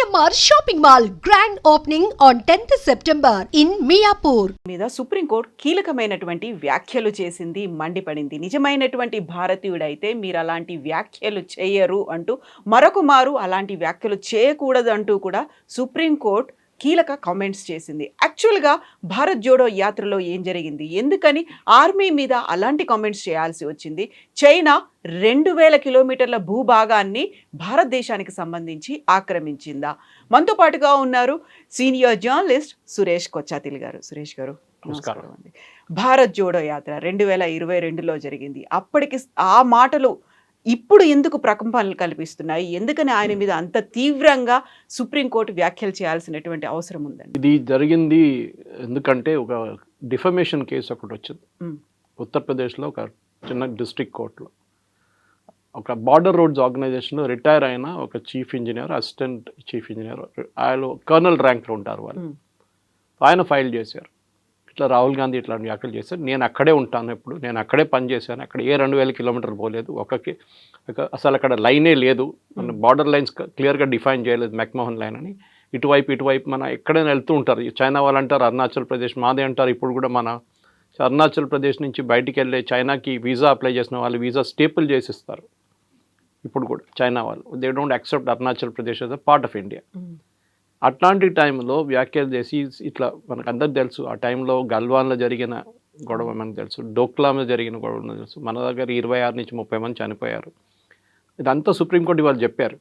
CMR shopping mall grand opening on 10th September in Miyapur. మీద supreme court కీలకమైనటువంటి వ్యాఖ్యలు చేసింది, మండిపడింది. నిజమైనటువంటి భారతీయుడైతే మీరు అలాంటి వ్యాఖ్యలు చేయరు అంటూ మరొక మారు అలాంటి వ్యాఖ్యలు చేయకూడదు అంటూ కూడా సుప్రీంకోర్టు కీలక కామెంట్స్ చేసింది. యాక్చువల్గా భారత్ జోడో యాత్రలో ఏం జరిగింది, ఎందుకని ఆర్మీ మీద అలాంటి కామెంట్స్ చేయాల్సి వచ్చింది? చైనా 2000 కిలోమీటర్ల భూభాగాన్ని భారతదేశానికి సంబంధించి ఆక్రమించిందా? మనతో పాటుగా ఉన్నారు సీనియర్ జర్నలిస్ట్ సురేష్ కొచ్చాతిల్ గారు. సురేష్ గారు నమస్కారం అండి. భారత్ జోడో యాత్ర 2022లో జరిగింది. అప్పటికి ఆ మాటలు ఇప్పుడు ఎందుకు ప్రకంపనలు కల్పిస్తున్నాయి? ఎందుకని ఆయన మీద అంత తీవ్రంగా సుప్రీంకోర్టు వ్యాఖ్యలు చేయాల్సినటువంటి అవసరం ఉందండి? ఇది జరిగింది ఎందుకంటే ఒక డిఫమేషన్ కేసు ఒకటి వచ్చింది ఉత్తరప్రదేశ్లో, ఒక చిన్న డిస్ట్రిక్ట్ కోర్టులో. ఒక బార్డర్ రోడ్స్ ఆర్గనైజేషన్లో రిటైర్ అయిన ఒక chief engineer, assistant chief engineer, ఆయన కర్నల్ ర్యాంక్లో ఉంటారు వాళ్ళు. ఆయన ఫైల్ చేశారు, ఇట్లా రాహుల్ గాంధీ ఇట్లాంటి వ్యాఖ్యలు చేశారు, నేను అక్కడే ఉంటాను, ఎప్పుడు నేను అక్కడే పనిచేశాను, అక్కడ ఏ 2000 కిలోమీటర్లు పోలేదు, అసలు అక్కడ లైనే లేదు, మన బార్డర్ లైన్స్ క్లియర్గా డిఫైన్ చేయలేదు, మెక్మోహన్ లైన్ అని. ఇటువైపు మన ఎక్కడైనా వెళ్తూ ఉంటారు. చైనా వాళ్ళు అంటారు అరుణాచల్ ప్రదేశ్ మాదే అంటారు. ఇప్పుడు కూడా మన అరుణాచల్ ప్రదేశ్ నుంచి బయటికి వెళ్ళే చైనాకి వీసా అప్లై చేసిన వాళ్ళు వీసా స్టేపుల్ చేసిస్తారు. ఇప్పుడు కూడా చైనా వాళ్ళు they don't accept Arunachal Pradesh as a part of India. అట్లాంటి టైంలో వ్యాఖ్యలు చేసి ఇట్లా మనకు అందరికి తెలుసు, ఆ టైంలో గల్వాన్లో జరిగిన గొడవ మనకు తెలుసు, డోక్లాలో జరిగిన గొడవ మనకు తెలుసు. మన దగ్గర 26 నుంచి 30 మంది చనిపోయారు. ఇదంతా సుప్రీంకోర్టు వాళ్ళు చెప్పారు.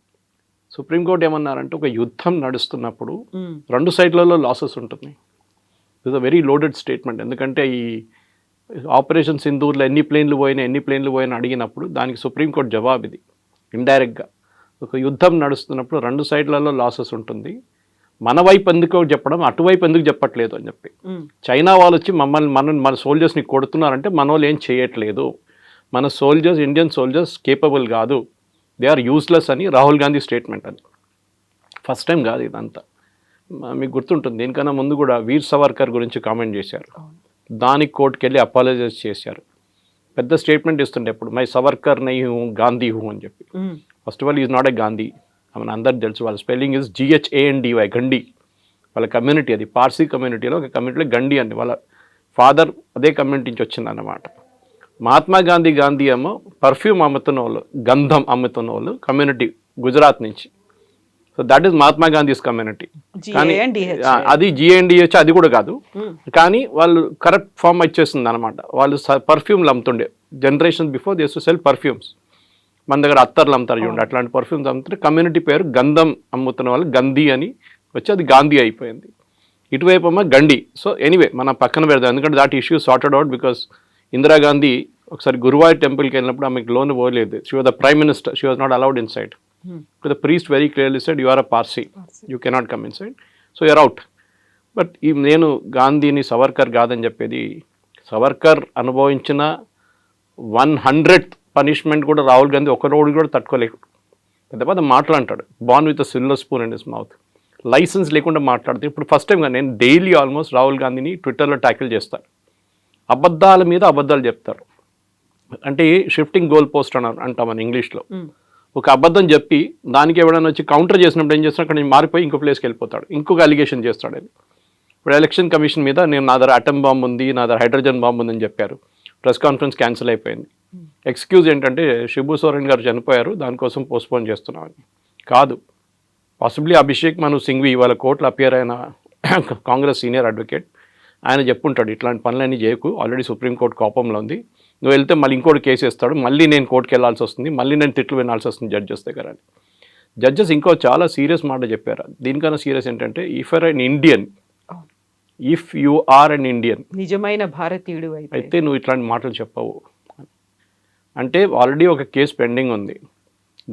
సుప్రీంకోర్టు ఏమన్నారంటే, ఒక యుద్ధం నడుస్తున్నప్పుడు 2 సైడ్లలో లాసెస్ ఉంటుంది. It's a very loaded statement. ఎందుకంటే ఈ ఆపరేషన్ సింధూర్లో ఎన్ని ప్లేన్లు పోయినా అడిగినప్పుడు దానికి సుప్రీంకోర్టు జవాబు ఇది ఇండైరెక్ట్గా. ఒక యుద్ధం నడుస్తున్నప్పుడు 2 సైడ్లలో లాసెస్ ఉంటుంది, మన వైపు ఎందుకు చెప్పడం, అటువైపు ఎందుకు చెప్పట్లేదు అని చెప్పి. చైనా వాళ్ళు వచ్చి మన సోల్జర్స్ని కొడుతున్నారంటే మన వాళ్ళు ఏం చేయట్లేదు, మన సోల్జర్స్, ఇండియన్ సోల్జర్స్ కేపబుల్ కాదు, దే ఆర్ యూస్లెస్ అని రాహుల్ గాంధీ స్టేట్మెంట్. అది ఫస్ట్ టైం కాదు ఇదంతా. మీకు గుర్తుంటుంది, దీనికన్నా ముందు కూడా వీర్ సవర్కర్ గురించి కామెంట్ చేశారు, దానికి కోర్టుకు వెళ్ళి అపాలజైజ్ చేశారు. పెద్ద స్టేట్మెంట్ ఇస్తుండే ఎప్పుడు, మై సవర్కర్ నై హూ గాంధీ హూ అని చెప్పి. First of all is not a Gandhi, మన అందరికి తెలుసు, వాళ్ళ స్పెల్లింగ్ ఇస్ GHANDY, గండి. వాళ్ళ కమ్యూనిటీ అది, పార్సీ కమ్యూనిటీలో ఒక కమ్యూనిటీలో గండి అండి. వాళ్ళ ఫాదర్ అదే కమ్యూనిటీ నుంచి వచ్చిందన్నమాట. మహాత్మా గాంధీ ఏమో పర్ఫ్యూమ్ అమ్ముతున్న వాళ్ళు, గంధం అమ్ముతున్న వాళ్ళు కమ్యూనిటీ గుజరాత్ నుంచి. So that is Mahatma Gandhi's community. కానీ అది GNDH అది కూడా కాదు, కానీ వాళ్ళు కరెక్ట్ ఫామ్ వచ్చేసింది అనమాట. వాళ్ళు పర్ఫ్యూమ్లు అమ్ముతుండే, generation before they used to sell perfumes. మన దగ్గర అత్తర్లు అమ్ముతారు చూడండి, అట్లాంటి పర్ఫ్యూమ్స్ అమ్ముతుంటే కమ్యూనిటీ పేరు గంధం అమ్ముతున్న వాళ్ళు గంధీ అని వచ్చి అది గాంధీ అయిపోయింది. ఇటువైపు అమ్మ గండి. సో ఎనీవే మన పక్కన పెడదాం, ఎందుకంటే that issue sorted out. Because Indira Gandhi ఒకసారి గురువాయూర్ టెంపుల్కి వెళ్ళినప్పుడు ఆమెకు లోన్ పోలేదు. She was the prime minister, she was not allowed inside. The priest very clearly said, you are a Parsi, you cannot come inside, so you are out. But నేను గాంధీని సవర్కర్ కాదని చెప్పేది, సవర్కర్ అనుభవించిన 100th పనిష్మెంట్ కూడా రాహుల్ గాంధీ ఒక రోజు కూడా తట్టుకోలేకు. పెద్ద మాట్లాడతాడు, born with a silver spoon in his mouth, license లేకుండా మాట్లాడుతాడు. ఇప్పుడు ఫస్ట్ టైంగా నేను డైలీ ఆల్మోస్ట్ రాహుల్ గాంధీని ట్విట్టర్లో ట్యాకిల్ చేస్తాను. అబద్ధాల మీద అబద్ధాలు చెప్తారు, అంటే షిఫ్టింగ్ గోల్ పోస్ట్ అని అంటాం మన ఇంగ్లీష్లో. ఒక అబద్ధం చెప్పి దానికి ఎవరైనా వచ్చి కౌంటర్ చేసినప్పుడు ఏం చేస్తాడు, అక్కడ నుంచి మారిపోయి ఇంకో ప్లేస్కి వెళ్ళిపోతాడు, ఇంకొక అలిగేషన్ చేస్తాడు. అది ఇప్పుడు ఎలక్షన్ కమిషన్ మీద నేను నా దగ్గర అటమ్ బాంబు ఉంది, నా దగ్గర హైడ్రోజన్ బాంబు ఉందని చెప్పారు. ప్రెస్ కాన్ఫరెన్స్ క్యాన్సిల్ అయిపోయింది. ఎక్స్క్యూజ్ ఏంటంటే శిబు సోరెన్ గారు చనిపోయారు, దానికోసం పోస్ట్పోన్ చేస్తున్నామని. కాదు, పాసిబ్లీ అభిషేక్ మను సింఘ్వి ఇవాళ కోర్టులో అపియర్ అయిన కాంగ్రెస్ సీనియర్ అడ్వకేట్, ఆయన చెప్పుంటాడు ఇట్లాంటి పనులన్నీ చేయకు, ఆల్రెడీ సుప్రీంకోర్టు కోపంలో ఉంది, నువ్వు వెళ్తే మళ్ళీ ఇంకోటి కేసు వేస్తాడు, మళ్ళీ నేను కోర్టుకి వెళ్ళాల్సి వస్తుంది, మళ్ళీ నేను తిట్లు వినాల్సి వస్తుంది జడ్జెస్ దగ్గర అని. జడ్జెస్ ఇంకో చాలా సీరియస్ మాట చెప్పారు. దీనికన్నా సీరియస్ ఏంటంటే, if you are an Indian, నిజమైన భారతీయుడు అయితే నువ్వు ఇట్లాంటి మాటలు చెప్పవు అంటే. ఆల్రెడీ ఒక కేసు పెండింగ్ ఉంది,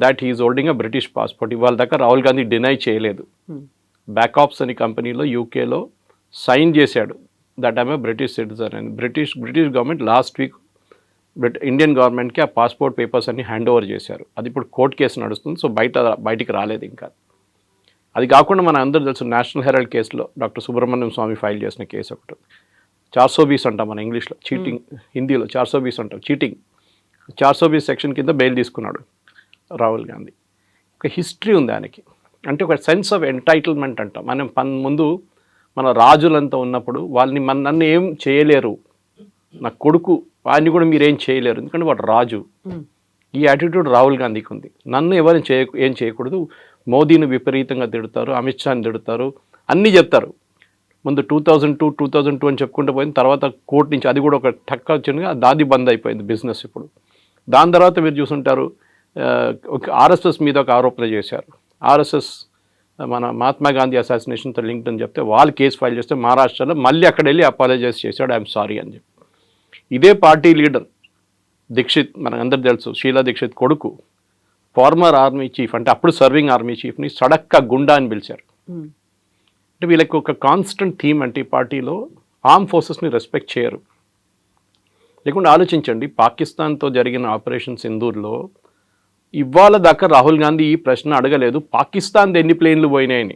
that he's holding a British passport. ఇవాళ దాకా రాహుల్ గాంధీ డినై చేయలేదు. బ్యాకాప్స్ అని కంపెనీలో యూకేలో సైన్ చేశాడు that I'm a British citizen అని. British government last week Indian గవర్నమెంట్కి ఆ పాస్పోర్ట్ పేపర్స్ అన్ని హ్యాండ్ ఓవర్ చేశారు. అది ఇప్పుడు కోర్టు కేసు నడుస్తుంది, సో బయటికి రాలేదు ఇంకా. అది కాకుండా మన అందరూ తెలుసు, నేషనల్ హెరాల్డ్ కేసులో డాక్టర్ సుబ్రహ్మణ్యం స్వామి ఫైల్ చేసిన కేసు ఒకటి, 420 అంటాం మన ఇంగ్లీష్లో, చీటింగ్, హిందీలో 420 అంటాం, చీటింగ్. 420 సెక్షన్ కింద బెయిల్ తీసుకున్నాడు రాహుల్ గాంధీ. ఒక హిస్టరీ ఉంది ఆయనకి. అంటే ఒక సెన్స్ ఆఫ్ ఎంటైటిల్మెంట్ అంటాం. మనం ముందు మన రాజులంతా ఉన్నప్పుడు వాళ్ళని నన్ను ఏం చేయలేరు, నా కొడుకు వాడిని కూడా మీరేం చేయలేరు, ఎందుకంటే వాడు రాజు. ఈ యాటిట్యూడ్ రాహుల్ గాంధీకి ఉంది. నన్ను ఎవరిని ఏం చేయకూడదు, మోదీని విపరీతంగా తిడతారు, అమిత్ షాని తిడతారు, అన్నీ చెప్తారు. ముందు 2002 అని చెప్పుకుంటూ పోయింది. తర్వాత కోర్టు నుంచి అది కూడా ఒక టక్క వచ్చింది, దాది బంద్ అయిపోయింది బిజినెస్ ఇప్పుడు. దాని తర్వాత మీరు చూసుంటారు ఒక ఆర్ఎస్ఎస్ మీద ఒక ఆరోపణ చేశారు. ఆర్ఎస్ఎస్ మన మహాత్మా గాంధీ అసాసినేషన్తో లింక్డ్ అని చెప్తే వాళ్ళు కేసు ఫైల్ చేస్తే మహారాష్ట్రలో మళ్ళీ అక్కడ వెళ్ళి అపాలజైజ్ చేశాడు, ఐఎమ్ సారీ అని చెప్పి. ఇదే పార్టీ లీడర్ దీక్షిత్, మనకందరికి తెలుసు, షీలా దీక్షిత్ కొడుకు, ఫార్మర్ ఆర్మీ చీఫ్, అంటే అప్పుడు సర్వింగ్ ఆర్మీ చీఫ్ని సడక్క గుండా అని పిలిచారు. అంటే వీళ్ళకి ఒక కాన్స్టెంట్ థీమ్ అంటే ఈ పార్టీలో ఆర్మ్ ఫోర్సెస్ని రెస్పెక్ట్ చేయరు. లేకుండా ఆలోచించండి, పాకిస్తాన్తో జరిగిన ఆపరేషన్ సింధూర్లో ఇవాళ దాకా రాహుల్ గాంధీ ఈ ప్రశ్న అడగలేదు, పాకిస్తాన్ది ఎన్ని ప్లేన్లు పోయినాయని.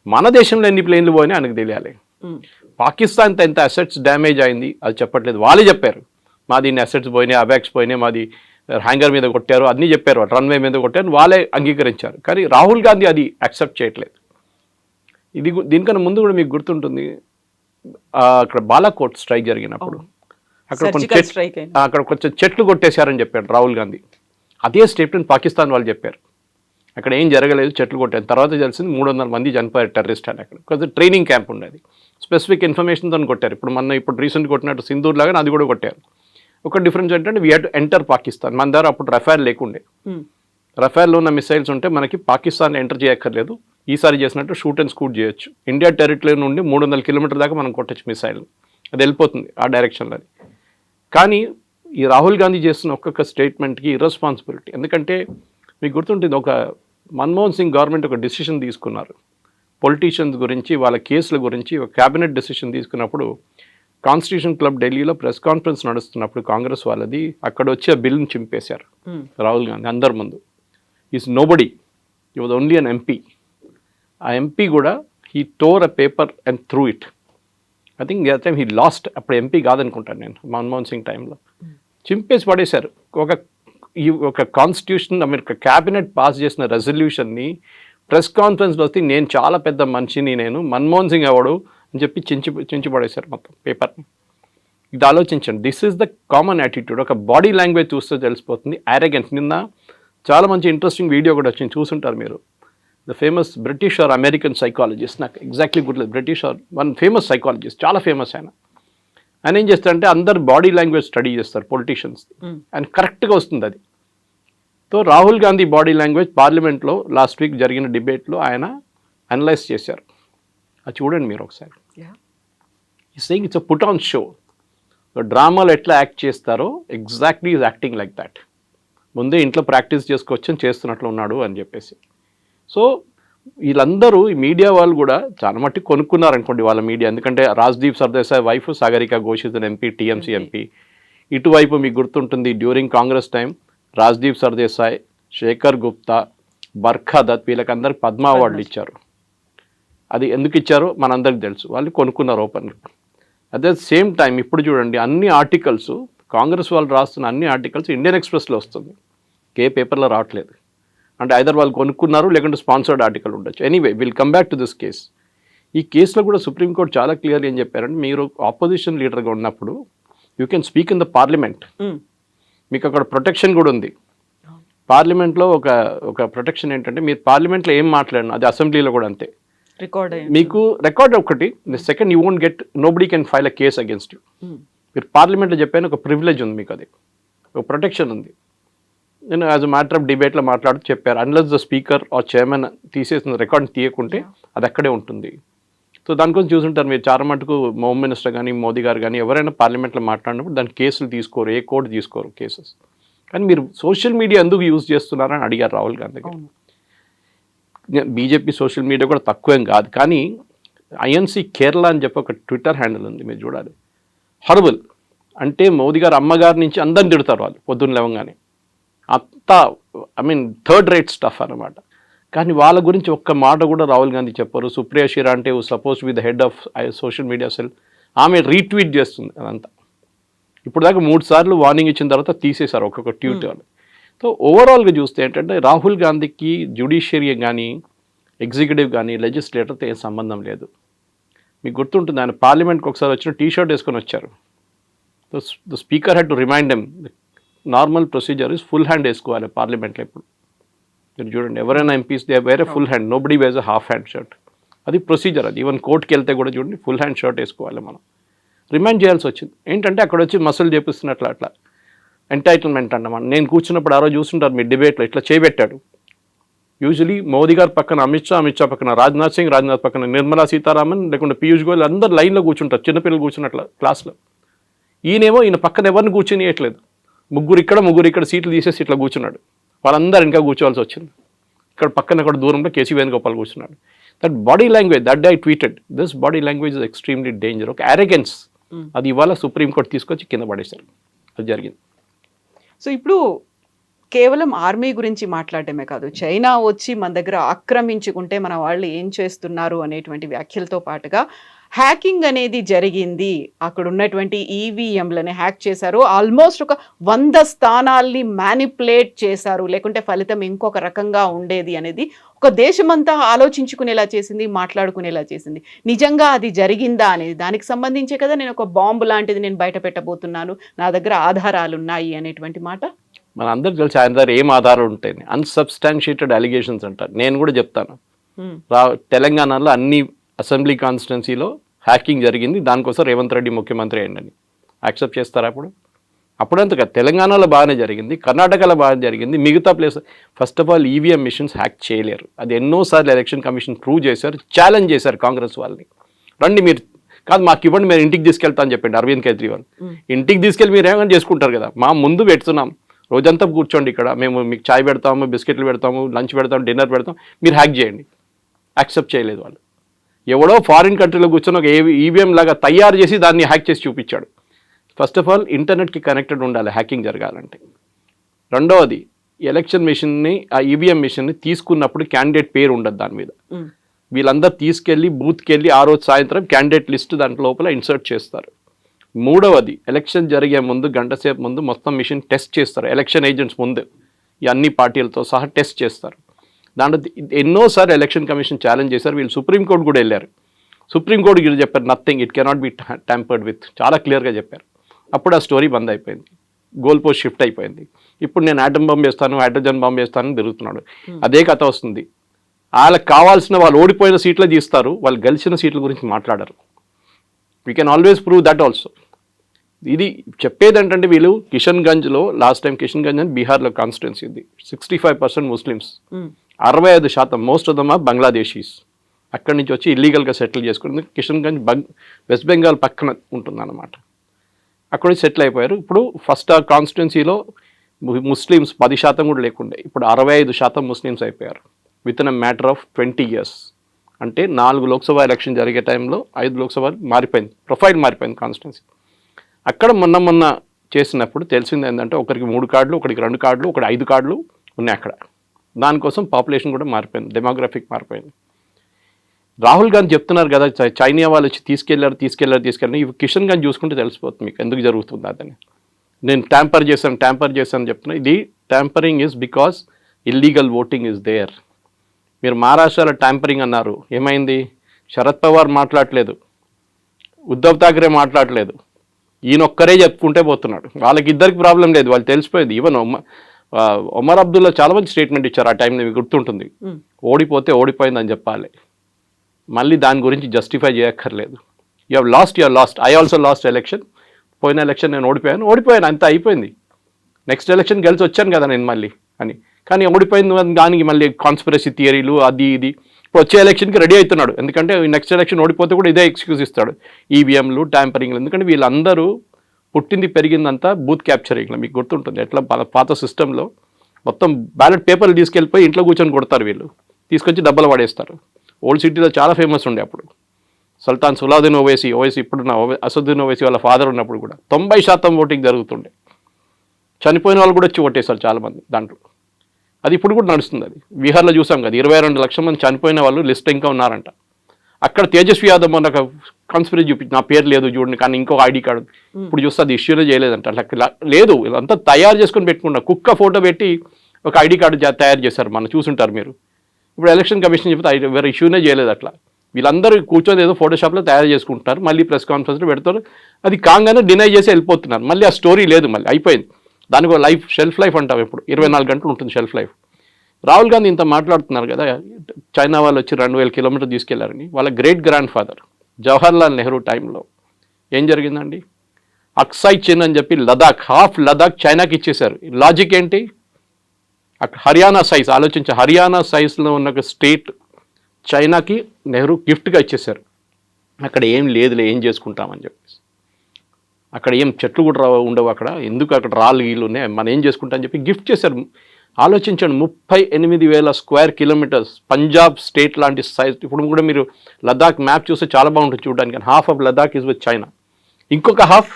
మన దేశంలో ఎన్ని ప్లేన్లు పోయినాయి ఆయనకు తెలియాలి. పాకిస్తాన్తో ఎంత అసెట్స్ డ్యామేజ్ అయింది అది చెప్పట్లేదు, వాళ్ళే చెప్పారు. మాది ఇన్ని అసెట్స్ పోయినాయి, అవాక్స్ పోయినాయి, మాది హ్యాంగర్ మీద కొట్టారు, అన్నీ చెప్పారు, రన్వే మీద కొట్టారు, వాళ్ళే అంగీకరించారు. కానీ రాహుల్ గాంధీ అది యాక్సెప్ట్ చేయట్లేదు. దీనికన్నా ముందు కూడా మీకు గుర్తుంటుంది, అక్కడ బాలాకోట్ స్ట్రైక్ జరిగినప్పుడు అక్కడ కొంచెం చెట్లు కొట్టేశారని చెప్పాడు రాహుల్ గాంధీ. అదే స్టేట్మెంట్ పాకిస్తాన్ వాళ్ళు చెప్పారు, అక్కడ ఏం జరగలేదు, చెట్లు కొట్టారు. తర్వాత తెలిసింది 300 మంది చనిపోయారు టెర్రరిస్ట్ అని. అక్కడ కొంచెం ట్రైనింగ్ క్యాంప్ ఉండేది, స్పెసిఫిక్ ఇన్ఫర్మేషన్తో కొట్టారు. ఇప్పుడు రీసెంట్ కొట్టినట్టు సింధూర్ లాగా అది కూడా కొట్టారు. ఒక డిఫరెన్స్ ఏంటంటే we had to enter Pakistan. మన దగ్గర అప్పుడు రఫేల్ లేకుండే, రఫేల్లో ఉన్న మిసైల్స్ ఉంటే మనకి పాకిస్తాన్ ఎంటర్ చేయక్కర్లేదు, ఈసారి చేసినట్టు షూట్ అండ్ స్కూట్ చేయొచ్చు. ఇండియా టెరిటరీ నుండి 300 కిలోమీటర్ దాకా మనం కొట్టచ్చు మిసైల్, అది వెళ్ళిపోతుంది ఆ డైరెక్షన్లో. కానీ ఈ రాహుల్ గాంధీ చేస్తున్న ఒక్కొక్క స్టేట్మెంట్కి ఇర్రెస్పాన్సిబిలిటీ. ఎందుకంటే మీకు గుర్తుంటుంది, ఒక మన్మోహన్ సింగ్ గవర్నమెంట్ ఒక డెసిషన్ తీసుకున్నారు పొలిటీషియన్స్ గురించి, వాళ్ళ కేసుల గురించి ఒక క్యాబినెట్ డెసిషన్ తీసుకున్నప్పుడు కాన్స్టిట్యూషన్ క్లబ్ ఢిల్లీలో ప్రెస్ కాన్ఫరెన్స్ నడుస్తున్నప్పుడు కాంగ్రెస్ వాళ్ళది, అక్కడ వచ్చి ఆ బిల్ని చింపేశారు రాహుల్ గాంధీ అందరి ముందు. Is nobody, he was only an MP. ఆ ఎంపీ కూడా he tore a paper and threw it. I think the time he lost, అప్పుడు ఎంపీ కాదనుకుంటాను నేను, మన్మోహన్ సింగ్ టైంలో చింపేసి పడేశారు. ఒక కాన్స్టిట్యూషన్ అమెరికా క్యాబినెట్ పాస్ చేసిన రెజల్యూషన్ని ప్రెస్ కాన్ఫరెన్స్లో వస్తే నేను చాలా పెద్ద మనిషిని, నేను మన్మోహన్ సింగ్ ఎవడు అని చెప్పి చించి పడేశారు మొత్తం పేపర్ని. ఇది ఆలోచించండి, this is the common attitude. ఒక బాడీ లాంగ్వేజ్ చూస్తే తెలిసిపోతుంది యారగెన్స్. నిన్న చాలా మంచి ఇంట్రెస్టింగ్ వీడియో కూడా వచ్చింది, చూసుంటారు మీరు. The famous British or American psychologist, నాకు ఎగ్జాక్ట్లీ గుర్తులేదు, British or one famous psychologist, చాలా ఫేమస్ ఆయన. ఆయన ఏం చేస్తారంటే అందరు బాడీ లాంగ్వేజ్ స్టడీ చేస్తారు పొలిటీషియన్స్, అండ్ కరెక్ట్గా వస్తుంది అది. So Rahul Gandhi body language పార్లమెంట్లో లాస్ట్ వీక్ జరిగిన డిబేట్లో ఆయన అనలైజ్ చేశారు, అది చూడండి మీరు ఒకసారి. ఈ saying it's a put on show. డ్రామాలో ఎట్లా యాక్ట్ చేస్తారో exactly is acting like that. ముందే ఇంట్లో ప్రాక్టీస్ చేసుకొచ్చని చేస్తున్నట్లు ఉన్నాడు అని చెప్పేసి. సో వీళ్ళందరూ ఈ మీడియా వాళ్ళు కూడా చాలా మట్టి కొనుక్కున్నారు అనుకోండి వాళ్ళ మీడియా. ఎందుకంటే Rajdeep Sardesai wife Sagarika Ghosh is an MP, TMC MP. ఇటువైపు మీకు గుర్తుంటుంది డ్యూరింగ్ కాంగ్రెస్ టైం రాజ్దీప్ సర్దేశాయ్, శేఖర్ గుప్తా, బర్ఖా దత్, వీళ్ళకందరికి పద్మ అవార్డులు ఇచ్చారు. అది ఎందుకు ఇచ్చారో మనందరికి తెలుసు, వాళ్ళు కొనుక్కున్నారు ఓపెన్గా. అట్ ద సేమ్ టైం ఇప్పుడు చూడండి, అన్ని ఆర్టికల్స్ కాంగ్రెస్ వాళ్ళు రాస్తున్న అన్ని ఆర్టికల్స్ ఇండియన్ ఎక్స్ప్రెస్లో వస్తుంది, ఏ పేపర్లో రావట్లేదు. అంటే ఐదర్ వాళ్ళు కొనుక్కున్నారు లేకుంటే స్పాన్సర్డ్ ఆర్టికల్ ఉండొచ్చు. Anyway will come back to this case. ఈ కేసులో కూడా సుప్రీంకోర్టు చాలా క్లియర్గా ఏం చెప్పారంటే, మీరు ఆపోజిషన్ లీడర్గా ఉన్నప్పుడు you can speak in the parliament, మీకు అక్కడ ప్రొటెక్షన్ కూడా ఉంది. పార్లమెంట్లో ఒక ప్రొటెక్షన్ ఏంటంటే, మీరు పార్లమెంట్లో ఏం మాట్లాడినా అది అసెంబ్లీలో కూడా అంతే మీకు రికార్డ్. ఒకటి second, you won't get, nobody can file a case against you. మీరు పార్లమెంట్లో చెప్పాను ఒక ప్రివిలేజ్ ఉంది మీకు, అది ఒక ప్రొటెక్షన్ ఉంది. నేను యాజ్ అ మ్యాటర్ ఆఫ్ డిబేట్లో మాట్లాడుతూ చెప్పారు, unless the speaker or chairman తీసేసిన రికార్డ్ తీయకుంటే అది అక్కడే ఉంటుంది. సో దానికోసం చూసుంటారు మీరు, చాలా మటుకు హోమ్ మినిస్టర్ కానీ మోదీ గారు కానీ ఎవరైనా పార్లమెంట్లో మాట్లాడినప్పుడు దాని కేసులు తీసుకోరు, ఏ కోర్టు తీసుకోరు కేసెస్. కానీ మీరు సోషల్ మీడియా ఎందుకు యూజ్ చేస్తున్నారని అడిగారు రాహుల్ గాంధీ గారు. బీజేపీ సోషల్ మీడియా కూడా తక్కువేం కాదు, కానీ ఐఎన్సీ కేరళ అని చెప్పి ఒక ట్విట్టర్ హ్యాండిల్ ఉంది, మీరు చూడాలి. హర్బుల్ అంటే మోదీ గారు అమ్మగారి నుంచి అందరిని తిడతారు వాళ్ళు పొద్దున్న లేవగానే, అంతా I mean third rate stuff అన్నమాట. కానీ వాళ్ళ గురించి ఒక్క మాట కూడా రాహుల్ గాంధీ చెప్పారు. సుప్రియా షిరా అంటే suppose we the head of social media cell, ఆమె రీట్వీట్ చేస్తుంది అదంతా. ఇప్పుడు దాకా 3 సార్లు వార్నింగ్ ఇచ్చిన తర్వాత తీసేశారు ఒక్కొక్క ట్వీట్ వాళ్ళు. సో ఓవరాల్గా చూస్తే ఏంటంటే రాహుల్ గాంధీకి జ్యుడిషియరీ కానీ ఎగ్జిక్యూటివ్ కానీ లెజిస్లేటర్తో ఏం సంబంధం లేదు. మీకు గుర్తుంటుంది, ఆయన పార్లమెంట్కి ఒకసారి వచ్చిన టీ-షర్ట్ వేసుకొని వచ్చారు. The speaker had to remind them normal procedure is full hand వేసుకోవాలి పార్లమెంట్లో. ఇప్పుడు మీరు చూడండి, ఎవరైనా MPs they wear full hand, nobody wears a half hand shirt. అది ప్రొసీజర్. అది ఈవెన్ కోర్టుకి వెళ్తే కూడా చూడండి ఫుల్ హ్యాండ్ షర్ట్ వేసుకోవాలి. మనం రిమైండ్ చేయాల్సి వచ్చింది. ఏంటంటే అక్కడ వచ్చి మసలు చేపిస్తున్నట్లు అట్లా ఎంటైటిల్మెంట్ అన్నమాట. నేను కూర్చున్నప్పుడు ఆ రోజు చూస్తుంటారు మీ డిబేట్లో ఇట్లా చేయబెట్టాడు. యూజువలీ మోదీ గారు పక్కన అమిత్ షా పక్కన రాజ్నాథ్ పక్కన నిర్మలా సీతారామన్, లేకుంటే పీయూష్ గోయల్ అందరు లైన్లో కూర్చుంటారు, చిన్నపిల్లలు కూర్చున్నట్ల క్లాస్లో. ఈయన పక్కన ఎవరిని కూర్చొనియట్లేదు. ముగ్గురు ఇక్కడ సీట్లు తీసేసి ఇట్లా కూర్చున్నాడు. వాళ్ళందరూ ఇంకా కూర్చోవాల్సి వచ్చింది. ఇక్కడ పక్కన దూరంలో కేసీ వేణుగోపాల్ కూర్చున్నాడు. That body language, that day I tweeted, this body language is extremely danger. ఒక అరెగెన్స్. అది ఇవాళ సుప్రీంకోర్టు తీసుకొచ్చి కింద పడేశారు. అది జరిగింది. సో ఇప్పుడు కేవలం ఆర్మీ గురించి మాట్లాడటమే కాదు, చైనా వచ్చి మన దగ్గర ఆక్రమించుకుంటే మన వాళ్ళు ఏం చేస్తున్నారు అనేటువంటి వ్యాఖ్యలతో పాటుగా హ్యాకింగ్ అనేది జరిగింది. అక్కడ ఉన్నటువంటి ఈవీఎంలని హ్యాక్ చేశారు. ఆల్మోస్ట్ ఒక 100 స్థానాల్ని మ్యానిపులేట్ చేశారు, లేకుంటే ఫలితం ఇంకొక రకంగా ఉండేది అనేది ఒక దేశమంతా ఆలోచించుకునేలా చేసింది, మాట్లాడుకునేలా చేసింది. నిజంగా అది జరిగిందా అనేది దానికి సంబంధించే కదా నేను ఒక బాంబు లాంటిది నేను బయట పెట్టబోతున్నాను, నా దగ్గర ఆధారాలు ఉన్నాయి అనేటువంటి మాట. మన అందరికి తెలిసి ఆయన దగ్గర ఏం ఆధారాలు ఉంటాయి, అన్సబ్స్టాన్షియేటెడ్ అలిగేషన్స్ అంటారు. నేను కూడా చెప్తాను, తెలంగాణలో అన్ని అసెంబ్లీ కాన్స్టిట్యున్సీలో హ్యాకింగ్ జరిగింది, దానికోసం రేవంత్ రెడ్డి ముఖ్యమంత్రి అయ్యండి. యాక్సెప్ట్ చేస్తారా? అప్పుడంత కదా. తెలంగాణలో బాగానే జరిగింది, కర్ణాటకలో బాగానే జరిగింది, మిగతా place. First of all EVM machines hack చేయలేరు. అది ఎన్నోసార్లు ఎలక్షన్ కమిషన్ ప్రూవ్ చేశారు, ఛాలెంజ్ చేశారు కాంగ్రెస్ వాళ్ళని. రండి మీరు కాదు మాకు ఇవ్వండి, మీరు ఇంటికి తీసుకెళ్తా అని చెప్పండి అరవింద్ కేజ్రీవాల్. ఇంటికి తీసుకెళ్ళి మీరు ఏమైనా చేసుకుంటారు కదా, మా ముందు పెడుతున్నాం, రోజంతా కూర్చోండి ఇక్కడ, మేము మీకు చాయ్ పెడతాము, బిస్కెట్లు పెడతాము, లంచ్ పెడతాము, డిన్నర్ పెడతాం, మీరు హ్యాక్ చేయండి. యాక్సెప్ట్ చేయలేదు వాళ్ళు. ఎవడో ఫారిన్ కంట్రీలో కూర్చొని ఒక ఈవీఎం లాగా తయారు చేసి దాన్ని హ్యాక్ చేసి చూపించాడు. ఫస్ట్ ఆఫ్ ఆల్ ఇంటర్నెట్కి కనెక్టెడ్ ఉండాలి హ్యాకింగ్ జరగాలంటే. రెండవది, ఎలక్షన్ మిషన్ని, ఆ ఈవీఎం మిషన్ని తీసుకున్నప్పుడు క్యాండిడేట్ పేరు ఉండదు దాని మీద. వీళ్ళందరూ తీసుకెళ్ళి బూత్కి వెళ్ళి ఆ రోజు సాయంత్రం క్యాండిడేట్ లిస్ట్ దాంట్లో లోపల ఇన్సర్ట్ చేస్తారు. మూడవది, ఎలక్షన్ జరిగే ముందు గంట సేపు ముందు మొత్తం మిషన్ టెస్ట్ చేస్తారు. ఎలక్షన్ ఏజెంట్స్ ముందు ఈ అన్ని పార్టీలతో సహా టెస్ట్ చేస్తారు. దాంట్లో ఎన్నోసార్లు ఎలక్షన్ కమిషన్ ఛాలెంజ్ చేశారు. వీళ్ళు సుప్రీంకోర్టు కూడా వెళ్ళారు. సుప్రీంకోర్టు వీళ్ళు చెప్పారు nothing, it cannot be tampered with, చాలా క్లియర్గా చెప్పారు. అప్పుడు ఆ స్టోరీ బంద్ అయిపోయింది, గోల్ పోస్ట్ షిఫ్ట్ అయిపోయింది. ఇప్పుడు నేను ఆటం బాంబు వేస్తాను, హైడ్రోజన్ బాంబు వేస్తానని తిరుగుతున్నాడు. అదే కథ వస్తుంది. వాళ్ళకి కావాల్సిన వాళ్ళు ఓడిపోయిన సీట్లే తీస్తారు, వాళ్ళు గెలిచిన సీట్ల గురించి మాట్లాడరు. We can always prove that also. ఇది చెప్పేది ఏంటంటే వీళ్ళు కిషన్గంజ్లో లాస్ట్ టైం, కిషన్గంజ్ అని బీహార్లో కాన్స్టిట్యున్సీ ఇది, 65% Muslims, 65% most of them are Bangladeshis. అక్కడి నుంచి వచ్చి ఇల్లీగల్గా సెటిల్ చేసుకుంది. కిషన్గంజ్ వెస్ట్ బెంగాల్ పక్కన ఉంటుందన్నమాట. అక్కడ సెటిల్ అయిపోయారు. ఇప్పుడు ఫస్ట్ ఆ కాన్స్టిట్యున్సీలో ముస్లిమ్స్ 10% కూడా లేకుండే, ఇప్పుడు 65% ముస్లిమ్స్ అయిపోయారు with in a matter of 20 years. అంటే 4 లోక్సభ ఎలక్షన్ జరిగే టైంలో 5 లోక్సభ మారిపోయింది, ప్రొఫైల్ మారిపోయింది కాన్స్టిట్యున్సీ. అక్కడ మొన్న చేసినప్పుడు తెలిసింది ఏంటంటే ఒకరికి 3 కార్డులు, ఒకరికి 2 కార్డులు, ఒకటి 5 కార్డులు ఉన్నాయి అక్కడ. దానికోసం పాపులేషన్ కూడా మారిపోయింది, డెమోగ్రఫిక్ మారిపోయింది. రాహుల్ గాంధీ చెప్తున్నారు కదా చైనా వాళ్ళు వచ్చి తీసుకెళ్లారు. ఇవి కిషన్గంజ్ చూసుకుంటే తెలిసిపోతుంది మీకు ఎందుకు జరుగుతుంది అదని. నేను ట్యాంపర్ చేశాను చెప్తున్నా. ఇది tampering is because illegal voting is there. మీరు మహారాష్ట్రలో ట్యాంపరింగ్ అన్నారు, ఏమైంది? శరద్ పవార్ మాట్లాడలేదు, ఉద్ధవ్ ఠాక్రే మాట్లాడలేదు, ఈయనొక్కరే చెప్పుకుంటే పోతున్నాడు. వాళ్ళకి ఇద్దరికి ప్రాబ్లం లేదు, వాళ్ళు తెలిసిపోయింది. ఈవెన్ ఒమర్ అబ్దుల్లా చాలా మంచి స్టేట్మెంట్ ఇచ్చారు ఆ టైంలో, మీకు గుర్తుంటుంది. ఓడిపోతే ఓడిపోయిందని చెప్పాలి, మళ్ళీ దాని గురించి జస్టిఫై చేయక్కర్లేదు. You have lost, I also last election. పోయిన ఎలక్షన్ నేను ఓడిపోయాను, అంతా అయిపోయింది. నెక్స్ట్ ఎలక్షన్ గెలిచి వచ్చాను కదా నేను మళ్ళీ అని. కానీ ఓడిపోయింది దానికి మళ్ళీ కాన్స్పిరసీ థియరీలు అది ఇది. ఇప్పుడు వచ్చే ఎలక్షన్కి రెడీ అవుతున్నాడు, ఎందుకంటే నెక్స్ట్ ఎలక్షన్ ఓడిపోతే కూడా ఇదే ఎక్స్క్యూజ్ ఇస్తాడు, ఈవీఎంలు ట్యాంపరింగ్లు. ఎందుకంటే వీళ్ళందరూ పుట్టింది పెరిగిందంతా బూత్ క్యాప్చరింగ్లో. మీకు గుర్తుంటుంది ఎట్లా పాత సిస్టంలో మొత్తం బ్యాలెట్ పేపర్లు తీసుకెళ్ళిపోయి ఇంట్లో కూర్చొని కొడతారు వీళ్ళు, తీసుకొచ్చి డబ్బలు పడేస్తారు. ఓల్డ్ సిటీలో చాలా ఫేమస్ ఉండే అప్పుడు. సుల్తాన్ సలావుద్దీన్ ఓవైసీ ఇప్పుడున్న అసదుద్దీన్ ఓవైసీ వాళ్ళ ఫాదర్ ఉన్నప్పుడు కూడా 90% ఓటింగ్ జరుగుతుండే. చనిపోయిన వాళ్ళు కూడా వచ్చి ఓటేశారు చాలామంది దాంట్లో. అది ఇప్పుడు కూడా నడుస్తుంది. అది బీహార్లో చూసాం కదా, 22 లక్షల మంది చనిపోయిన వాళ్ళు లిస్ట్ ఇంకా ఉన్నారంట. అక్కడ తేజస్వి యాదవ్ మొన్న కాన్స్పిరసీ చూపించి నా పేరు లేదు చూడండి, కానీ ఇంకొక ఐడి కార్డు ఇప్పుడు చూస్తే అది ఇష్యూనే చేయలేదంట. అట్లా లేదు, అంతా తయారు చేసుకొని పెట్టుకున్నా. కుక్క ఫోటో పెట్టి ఒక ఐడి కార్డు తయారు చేశారు, మనం చూసుంటారు మీరు. ఇప్పుడు ఎలక్షన్ కమిషన్ చెప్తే ఎవరు ఇష్యూనే చేయలేదు అట్లా. వీళ్ళందరూ కూర్చొని ఏదో ఫోటోషాప్లో తయారు చేసుకుంటున్నారు, మళ్ళీ ప్రెస్ కాన్ఫరెన్స్లో పెడతారు, అది కాగానే డినై చేసి వెళ్ళిపోతున్నారు. మళ్ళీ ఆ స్టోరీ లేదు, మళ్ళీ అయిపోయింది. దానికి ఒక లైఫ్, షెల్ఫ్ లైఫ్ అంటాం, ఇప్పుడు 24 గంటలు ఉంటుంది షెల్ఫ్ లైఫ్. రాహుల్ గాంధీ ఇంత మాట్లాడుతున్నారు కదా, చైనా వాళ్ళు వచ్చి 2000 కిలోమీటర్లు తీసుకెళ్లారని. వాళ్ళ great grand father Jawaharlal Nehru టైంలో ఏం జరిగిందండి? అక్సాయ్ చిన్ అని చెప్పి లదాఖ్, హాఫ్ లదాఖ్ చైనాకి ఇచ్చేశారు. లాజిక్ ఏంటి? అక్కడ హర్యానా సైజ్ ఆలోచించి, హర్యానా సైజ్లో ఉన్న ఒక స్టేట్ చైనాకి నెహ్రూ గిఫ్ట్గా ఇచ్చేశారు. అక్కడ ఏం లేదులే, ఏం చేసుకుంటామని చెప్పేసి, అక్కడ ఏం చెట్లు కూడా ఉండవు, అక్కడ ఎందుకు, అక్కడ రాళ్ళు గీళ్ళు ఉన్నాయి, మనం ఏం చేసుకుంటామని చెప్పి గిఫ్ట్ చేశారు. ఆలోచించండి, 38,000 స్క్వేర్ కిలోమీటర్స్ పంజాబ్ స్టేట్ లాంటి సైజ్. ఇప్పుడు కూడా మీరు లదాఖ్ మ్యాప్ చూస్తే చాలా బాగుంటుంది చూడడానికి. Half of Ladakh is with China, ఇంకొక హాఫ్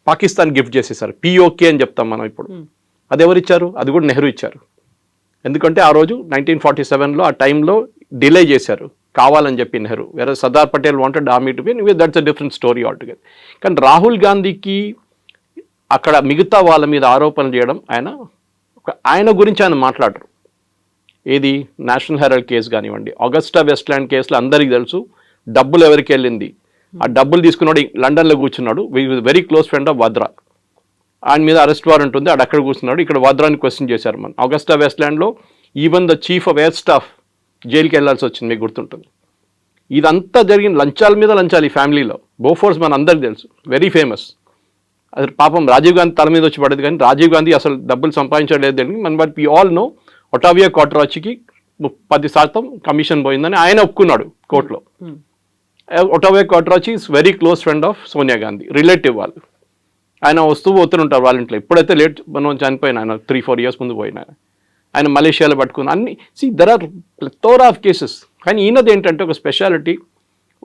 పాకిస్తాన్ గిఫ్ట్ చేసేసారు. పిఓకే అని చెప్తాం మనం ఇప్పుడు. అది ఎవరు ఇచ్చారు? అది కూడా నెహ్రూ ఇచ్చారు. ఎందుకంటే ఆ రోజు 1947లో ఆ టైంలో డిలే చేశారు కావాలని చెప్పి నెహ్రూ. వేరే Sardar Patel wanted army to be, that's a different story altogether. కానీ రాహుల్ గాంధీకి అక్కడ మిగతా వాళ్ళ మీద ఆరోపణలు చేయడం, ఆయన గురించి ఆయన మాట్లాడరు. ఏది నేషనల్ హెరాల్డ్ కేసు కానివ్వండి, ఆగస్టా వెస్ట్‌ల్యాండ్ కేసులో అందరికీ తెలుసు డబ్బులు ఎవరికి వెళ్ళింది. ఆ డబ్బులు తీసుకున్నాడు లండన్లో కూర్చున్నాడు, very close friend of Vadra. ఆయన మీద అరెస్ట్ వారెంట్ ఉంది, ఆడు అక్కడ కూర్చున్నాడు. ఇక్కడ వాద్రాని క్వశ్చన్ చేశారు మనం. ఆగస్టా వెస్ట్‌ల్యాండ్లో even the chief of air staff జైలుకి వెళ్ళాల్సి వచ్చింది, మీకు గుర్తుంటుంది. ఇదంతా జరిగిన లంచాల మీద లంచాలు ఈ ఫ్యామిలీలో. బోఫోర్స్ మన అందరికి తెలుసు, వెరీ ఫేమస్. అది పాపం రాజీవ్ గాంధీ తల మీద వచ్చి పడేది, కానీ రాజీవ్ గాంధీ అసలు డబ్బులు సంపాదించలేదు. మన but we all know Ottavio క్వాట్రాచికి 10% కమిషన్ పోయిందని ఆయన ఒప్పుకున్నాడు కోర్టులో. Ottavio Quattrocchi is very close friend of Sonia Gandhi, relative వాళ్ళు. ఆయన వస్తూ పోతుంటారు వాళ్ళ ఇంట్లో. ఇప్పుడైతే లేట్ మనం చనిపోయిన ఆయన 3-4 years ముందు పోయిన ఆయన మలేషియాలో పట్టుకుని అన్ని. There are plethora of cases. కానీ ఈయనది ఏంటంటే ఒక స్పెషాలిటీ,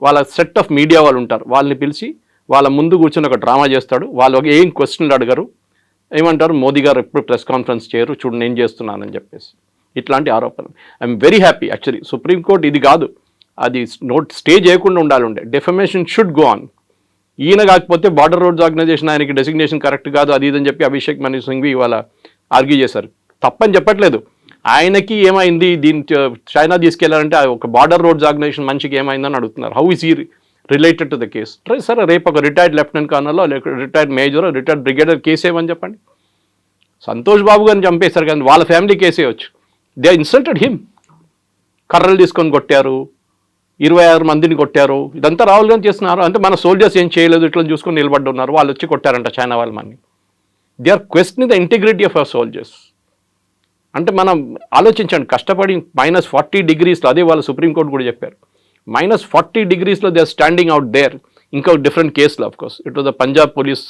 వాళ్ళ సెట్ ఆఫ్ మీడియా వాళ్ళు ఉంటారు, వాళ్ళని పిలిచి వాళ్ళ ముందు కూర్చొని ఒక డ్రామా చేస్తాడు. వాళ్ళు ఏం క్వశ్చన్లు అడగరు, ఏమంటారు, మోదీ గారు ఎప్పుడు ప్రెస్ కాన్ఫరెన్స్ చేయరు, చూడు నేను చేస్తున్నానని చెప్పేసి ఇట్లాంటి ఆరోపణలు. I'm very happy actually. Supreme court ఇది కాదు, అది స్టే చేయకుండా ఉండాలి. Defamation should go on. ఈయన కాకపోతే బార్డర్ రోడ్స్ ఆర్గనైజేషన్ ఆయనకి డెసిగ్నేషన్ కరెక్ట్ కాదు అది ఇదని చెప్పి అభిషేక్ మను సింఘ్వి ఇవాళ ఆర్గ్యూ చేశారు. తప్పని చెప్పట్లేదు, ఆయనకి ఏమైంది, దీని చైనా తీసుకెళ్లారంటే ఒక బార్డర్ రోడ్స్ ఆర్గనైజేషన్ మనిషికి ఏమైందని అడుగుతున్నారు. హౌ ఈజ్ ఈ రిలేటెడ్ టు ద కేస్? సరే రేపు ఒక retired lieutenant colonel, retired major, retired brigadier case ఏమని చెప్పండి. సంతోష్ బాబు గారిని చంపేశారు కానీ వాళ్ళ ఫ్యామిలీ కేసే వచ్చు. They insulted him. కర్రలు తీసుకొని కొట్టారు, 26 మందిని కొట్టారు. ఇదంతా రాహుల్ గాంధీ చేస్తున్నారు. అంటే మన సోల్జర్స్ ఏం చేయలేదు, ఇట్లా చూసుకొని నిలబడి ఉన్నారు, వాళ్ళు వచ్చి కొట్టారంట చైనా వాళ్ళ మన్ని. They are questioning the integrity of our soldiers. అంటే మనం ఆలోచించండి, కష్టపడి -40 degreesలో, అదే వాళ్ళు సుప్రీంకోర్టు కూడా చెప్పారు, -40 degreesలో they are standing out there. ఇంకొక డిఫరెంట్ కేసులో of course it was the Punjab police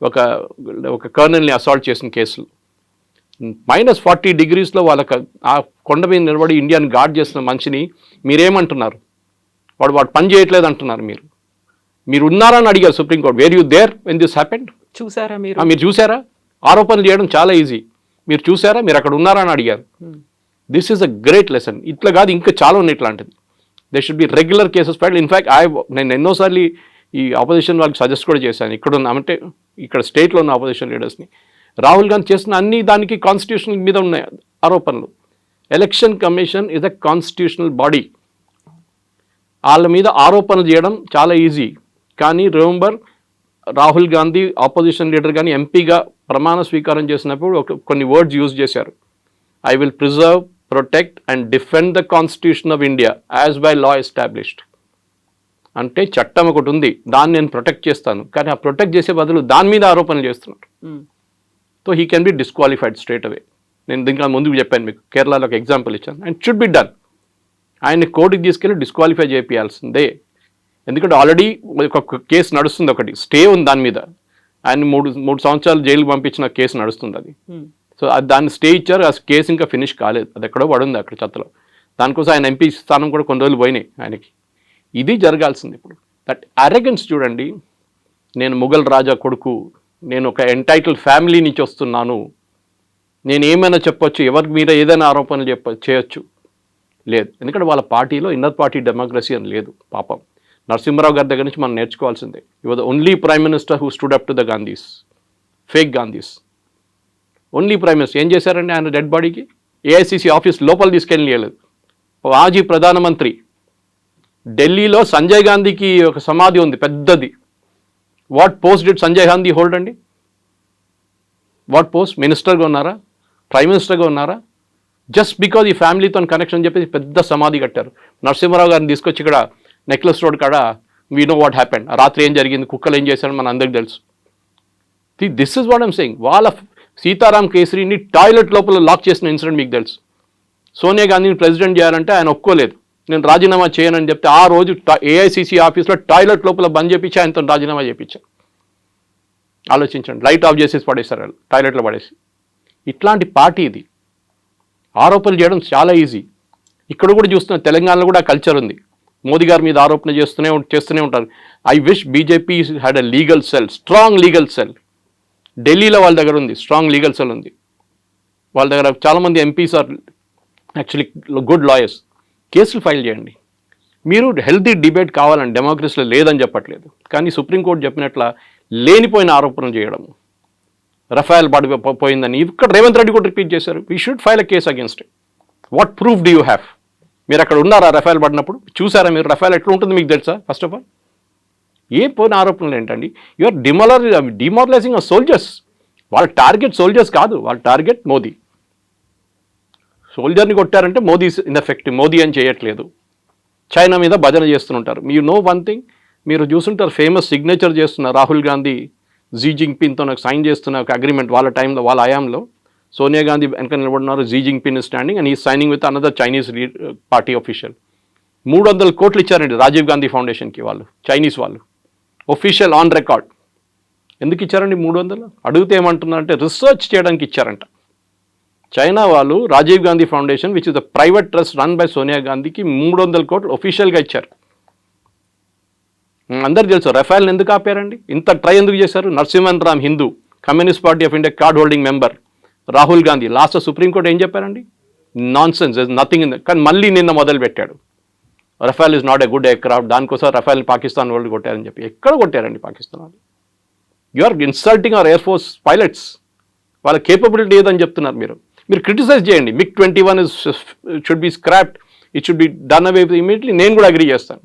ఒక కర్నల్ని అసాల్ట్ చేసిన కేసులు. -40 degreesలో వాళ్ళకి ఆ కొండ మీద నిలబడి ఇండియాని గార్డ్ చేసిన మనిషిని మీరేమంటున్నారు? వాడు పని చేయట్లేదు అంటున్నారు. మీరు ఉన్నారని అడిగారు supreme court. Were you there when this happened? చూసారా మీరు చూసారా? ఆరోపణలు చేయడం చాలా ఈజీ. మీరు చూసారా? మీరు అక్కడ ఉన్నారా అని అడిగారు. This is a great lesson. ఇట్లా కాదు, ఇంకా చాలా ఉన్నాయి ఇట్లాంటిది. They should be regular cases filed. In fact నేను ఎన్నోసార్లు ఈ ఆపోజిషన్ వాళ్ళకి సజెస్ట్ కూడా చేశాను. ఇక్కడ స్టేట్లో ఉన్న ఆపోజిషన్ లీడర్స్ని, రాహుల్ గాంధీ చేస్తున్న అన్ని దానికి కాన్స్టిట్యూషనల్ మీద ఉన్నాయి ఆరోపణలు. Election commission is a constitutional body. వాళ్ళ మీద ఆరోపణలు చేయడం చాలా ఈజీ. కానీ remember, Rahul Gandhi opposition leader కానీ ఎంపీగా ప్రమాణ స్వీకారం చేసినప్పుడు కొన్ని వర్డ్స్ యూజ్ చేశారు. I will preserve, protect and defend the constitution of India as by law established. అంటే చట్టం ఒకటి ఉంది, దాన్ని నేను ప్రొటెక్ట్ చేస్తాను, కానీ ఆ ప్రొటెక్ట్ చేసే బదులు దాని మీద ఆరోపణలు చేస్తున్నారు. So he can be disqualified straight away. నేను దీనికి ముందుకు చెప్పాను మీకు, కేరళలో ఒక ఎగ్జాంపుల్ ఇచ్చాను. And should be done. ఆయన్ని కోర్టుకి తీసుకెళ్ళి డిస్క్వాలిఫై చేయాల్సిందే. ఎందుకంటే ఆల్రెడీ ఒక కేసు నడుస్తుంది, ఒకటి స్టే ఉంది దాని మీద. ఆయన 3 సంవత్సరాలు జైలుకి పంపించిన కేసు నడుస్తుంది అది. సో దాన్ని స్టే ఇచ్చారు, ఆ కేసు ఇంకా ఫినిష్ కాలేదు, అది ఎక్కడో పడుంది అక్కడ చెత్తలో. దానికోసం ఆయన ఎంపీ స్థానం కూడా కొన్ని రోజులు పోయినాయి ఆయనకి. ఇది జరగాల్సింది ఇప్పుడు. దట్ అరెగెన్స్ చూడండి. నేను ముఘల్ రాజా కొడుకు, నేను ఒక ఎంటైటిల్ ఫ్యామిలీ నుంచి వస్తున్నాను, నేను ఏమైనా చెప్పొచ్చు, ఎవరికి మీద ఏదైనా ఆరోపణలు చేయొచ్చు. లేదు, ఎందుకంటే వాళ్ళ పార్టీలో ఇన్నర్ పార్టీ డెమోక్రసీ అని లేదు. పాపం నరసింహరావు గారి దగ్గర నుంచి మనం నేర్చుకోవాల్సిందే. You was the only prime minister who stood up to the Gandhis, fake Gandhis. Only prime minister. ఏం చేశారండి ఆయన డెడ్ బాడీకి? ఏఐసిసి ఆఫీస్ లోపల తీసుకెళ్ళలేదు. మాజీ ప్రధానమంత్రి. ఢిల్లీలో సంజయ్ గాంధీకి ఒక సమాధి ఉంది పెద్దది. What post did Sanjay Gandhi hold అండి? What post? మినిస్టర్గా ఉన్నారా? ప్రైమ్ మినిస్టర్గా ఉన్నారా? జస్ట్ బికాజ్ ఈ ఫ్యామిలీతో కనెక్షన్ చెప్పేసి పెద్ద సమాధి కట్టారు. నరసింహారావు గారిని తీసుకొచ్చి ఇక్కడ నెక్లెస్ రోడ్ కాడ వీ నో వాట్ హ్యాపెండ్, రాత్రి ఏం జరిగింది, కుక్కలు ఏం చేశారని మన అందరికి తెలుసు. This is what I'm saying. వాళ్ళ సీతారాం కేసరిని టాయిలెట్ లోపల లాక్ చేసిన ఇన్సిడెంట్ మీకు తెలుసు. సోనియా గాంధీని ప్రెసిడెంట్ చేయాలంటే ఆయన ఒప్పుకోలేదు. నేను రాజీనామా చేయనని చెప్తే ఆ రోజు ఏఐసిసి ఆఫీస్లో టాయిలెట్ లోపల బంద్ చేపించి ఆయనతో రాజీనామా చేయించాను. ఆలోచించండి, లైట్ ఆఫ్ చేసేసి పడేస్తారు వాళ్ళు, టాయిలెట్లో పడేసి. ఇట్లాంటి పార్టీ ఇది. ఆరోపణలు చేయడం చాలా ఈజీ. ఇక్కడ కూడా చూస్తున్న తెలంగాణలో కూడా కల్చర్ ఉంది. మోదీ గారి మీద ఆరోపణ చేస్తూనే ఉంటారు. I wish BJP had a legal cell, strong legal cell. ఢిల్లీలో వాళ్ళ దగ్గర ఉంది, స్ట్రాంగ్ లీగల్ సెల్ ఉంది. వాళ్ళ దగ్గర చాలామంది MPs are actually good lawyers. కేసులు ఫైల్ చేయండి. మీరు హెల్తీ డిబేట్ కావాలని డెమోక్రసీలో లేదని చెప్పట్లేదు, కానీ సుప్రీంకోర్టు చెప్పినట్ల లేనిపోయిన ఆరోపణలు చేయడం, రఫేల్ పోయిందని ఇక్కడ రేవంత్ రెడ్డి కూడా రిపీట్ చేశారు. We should file a case against it. What proof do you have? మీరు అక్కడ ఉన్నారా రఫేల్ పడినప్పుడు? చూసారా మీరు రఫేల్ ఎట్లా ఉంటుంది మీకు తెలుసా? ఫస్ట్ ఆఫ్ ఆల్ ఏ పోయిన ఆరోపణలు ఏంటండి? You're demoralising soldiers. వాళ్ళ టార్గెట్ సోల్జర్స్ కాదు, వాళ్ళ టార్గెట్ మోదీ. సోల్జర్ని కొట్టారంటే మోదీ ఇన్ ఎఫెక్ట్. మోదీ అని చేయట్లేదు, చైనా మీద భజన చేస్తుంటారు. యూ నో వన్ థింగ్, మీరు చూస్తుంటారు ఫేమస్ సిగ్నేచర్ చేస్తున్న రాహుల్ గాంధీ జీ జింగ్పిన్తో నాకు సైన్ చేస్తున్న ఒక అగ్రిమెంట్ వాళ్ళ టైంలో, వాళ్ళ హయాంలో. సోనియా గాంధీ వెనక నిలబడినారు, జీ జింగ్పిన్ స్టాండింగ్ అండ్ ఈ signing with another Chinese party official. 300 కోట్లు ఇచ్చారండి రాజీవ్ గాంధీ ఫౌండేషన్కి వాళ్ళు, చైనీస్ వాళ్ళు, ఒఫీషియల్ ఆన్ రికార్డ్. ఎందుకు ఇచ్చారండి 300? అడిగితే ఏమంటున్నారంటే రీసెర్చ్ చేయడానికి ఇచ్చారంట. చైనా వాళ్ళు Rajiv Gandhi foundation which is the private trust run by Sonia గాంధీకి 300 కోట్లు ఒఫీషియల్గా ఇచ్చారు. అందరు తెలుసు రఫేల్ని ఎందుకు ఆపారండి, ఇంత ట్రై ఎందుకు చేశారు? Narasimhan Ram Hindu, communist party of India card holding member Rahul Gandhi. Last supreme court ఏం చెప్పారండి? Nonsense, nothing in. కానీ మళ్ళీ నిన్న మొదలు పెట్టాడు, Rafale is not a good aircraft, దానికోసం రఫేల్ పాకిస్తాన్ వాళ్ళు కొట్టారని చెప్పి. ఎక్కడ కొట్టారండి పాకిస్తాన్ వాళ్ళు? You are insulting our air force pilots. వాళ్ళ కేపబిలిటీ ఏదని చెప్తున్నారు మీరు. మీరు క్రిటిసైజ్ చేయండి. MiG-21 should be scrapped, it should be done away immediately. నేను కూడా అగ్రీ చేస్తాను.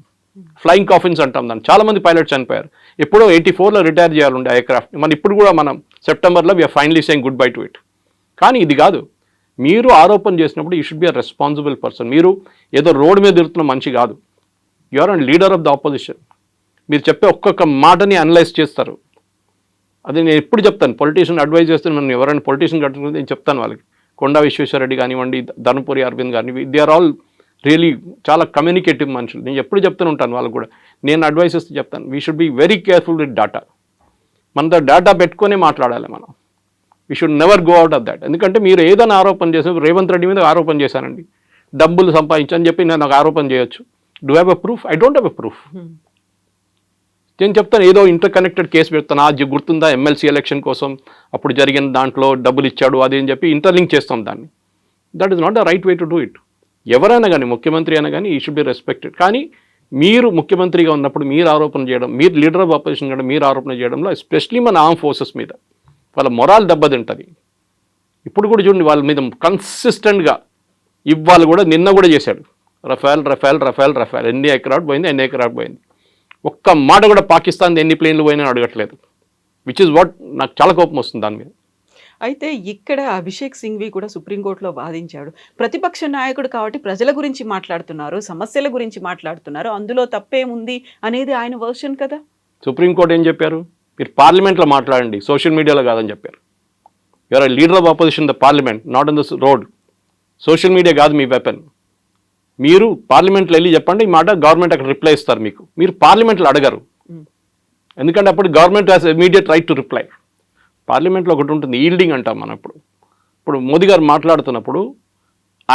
ఫ్లయింగ్ కాఫిన్స్ అంటాం దాన్ని. చాలామంది పైలట్స్ చనిపోయారు. ఎప్పుడో 84లో రిటైర్ చేయాలండి ఎయిర్క్రాఫ్ట్. మన ఇప్పుడు కూడా మనం సెప్టెంబర్లో we're finally saying goodbye to it. కానీ ఇది కాదు. మీరు ఆరోపణ చేసినప్పుడు you should be a responsible person. మీరు ఏదో రోడ్డు మీద తిరుగుతున్న మనిషి కాదు. You are and leader of the opposition. మీరు చెప్పే ఒక్కొక్క మాటని అనలైజ్ చేస్తారు. అది నేను ఎప్పుడు చెప్తాను, పొలిటీషియన్ అడ్వైజ్ చేస్తే నన్ను ఎవరైనా పొలిటీషియన్ కట్టుకుంటే నేను చెప్తాను వాళ్ళకి. కొండా విశ్వేశ్వరరెడ్డి కానివ్వండి, ధనుపూరి అరవింద్ కానివ్వండి, దే ఆర్ ఆల్ రియలీ చాలా కమ్యూనికేటివ్ మనుషులు. నేను ఎప్పుడు చెప్తూనే ఉంటాను వాళ్ళకు కూడా. నేను అడ్వైస్ ఇస్తే చెప్తాను, we should be very careful with data. మనతో డేటా పెట్టుకునే మాట్లాడాలి మనం. We should never go out of that. ఎందుకంటే మీరు ఏదైనా ఆరోపణ చేసిన, రేవంత్ రెడ్డి మీద ఆరోపణ చేశానండి, డబ్బులు సంపాదించని చెప్పి నేను నాకు ఆరోపణ చేయొచ్చు. Do have a proof? I don't have a proof. నేను చెప్తాను ఏదో ఇంటర్ కనెక్టెడ్ కేసు పెడతాను. అది గుర్తుందా, ఎమ్మెల్సీ ఎలక్షన్ కోసం అప్పుడు జరిగిన దాంట్లో డబ్బులు ఇచ్చాడు అది అని చెప్పి ఇంటర్లింక్ చేస్తాం దాన్ని. That is not the right way to do it. ఎవరైనా కానీ, ముఖ్యమంత్రి అయినా కానీ, ఈ షుడ్ బి రెస్పెక్టెడ్. కానీ మీరు ముఖ్యమంత్రిగా ఉన్నప్పుడు మీరు ఆరోపణ చేయడం, మీరు లీడర్ ఆఫ్ ఆపోజిషన్ కూడా మీరు ఆరోపణ చేయడంలో, ఎస్పెషలీ మన ఆర్మ్ ఫోర్సెస్ మీద వాళ్ళ మొరాల్ దెబ్బతింటుంది. ఇప్పుడు కూడా చూడండి వాళ్ళ మీద కన్సిస్టెంట్గా ఇవాళ కూడా, నిన్న కూడా చేశాడు రఫేల్ రఫేల్ రఫేల్ రఫేల్. ఎన్ని ఎయిర్క్రాఫ్ట్ పోయింది, ఎన్ని ఎయిర్క్రాఫ్ట్ పోయింది. ఒక్క మాట కూడా పాకిస్తాన్ ఎన్ని ప్లేన్లు పోయినా అడగట్లేదు. విచ్ ఇస్ వాట్ నాకు చాలా కోపం వస్తుంది దాని మీద. అయితే ఇక్కడ అభిషేక్ సింఘ్వి కూడా సుప్రీంకోర్టులో వాదించాడు. ప్రతిపక్ష నాయకుడు కాబట్టి ప్రజల గురించి మాట్లాడుతున్నారు, సమస్యల గురించి మాట్లాడుతున్నారు, అందులో తప్పేముంది అనేది ఆయన వర్షన్ కదా. సుప్రీంకోర్టు ఏం చెప్పారు? మీరు పార్లమెంట్లో మాట్లాడండి, సోషల్ మీడియాలో కాదని చెప్పారు. You're a leader of opposition the parliament, not in the road. Social media కాదు మీ వెపన్. మీరు పార్లమెంట్లో వెళ్ళి చెప్పండి ఈ మాట, గవర్నమెంట్ అక్కడ రిప్లై ఇస్తారు మీకు. మీరు పార్లమెంట్లో అడగరు, ఎందుకంటే అప్పుడు government has immediate right to reply. పార్లమెంట్లో ఒకటి ఉంటుంది, ఈల్డింగ్ అంటాం మనం. ఇప్పుడు మోదీ గారు మాట్లాడుతున్నప్పుడు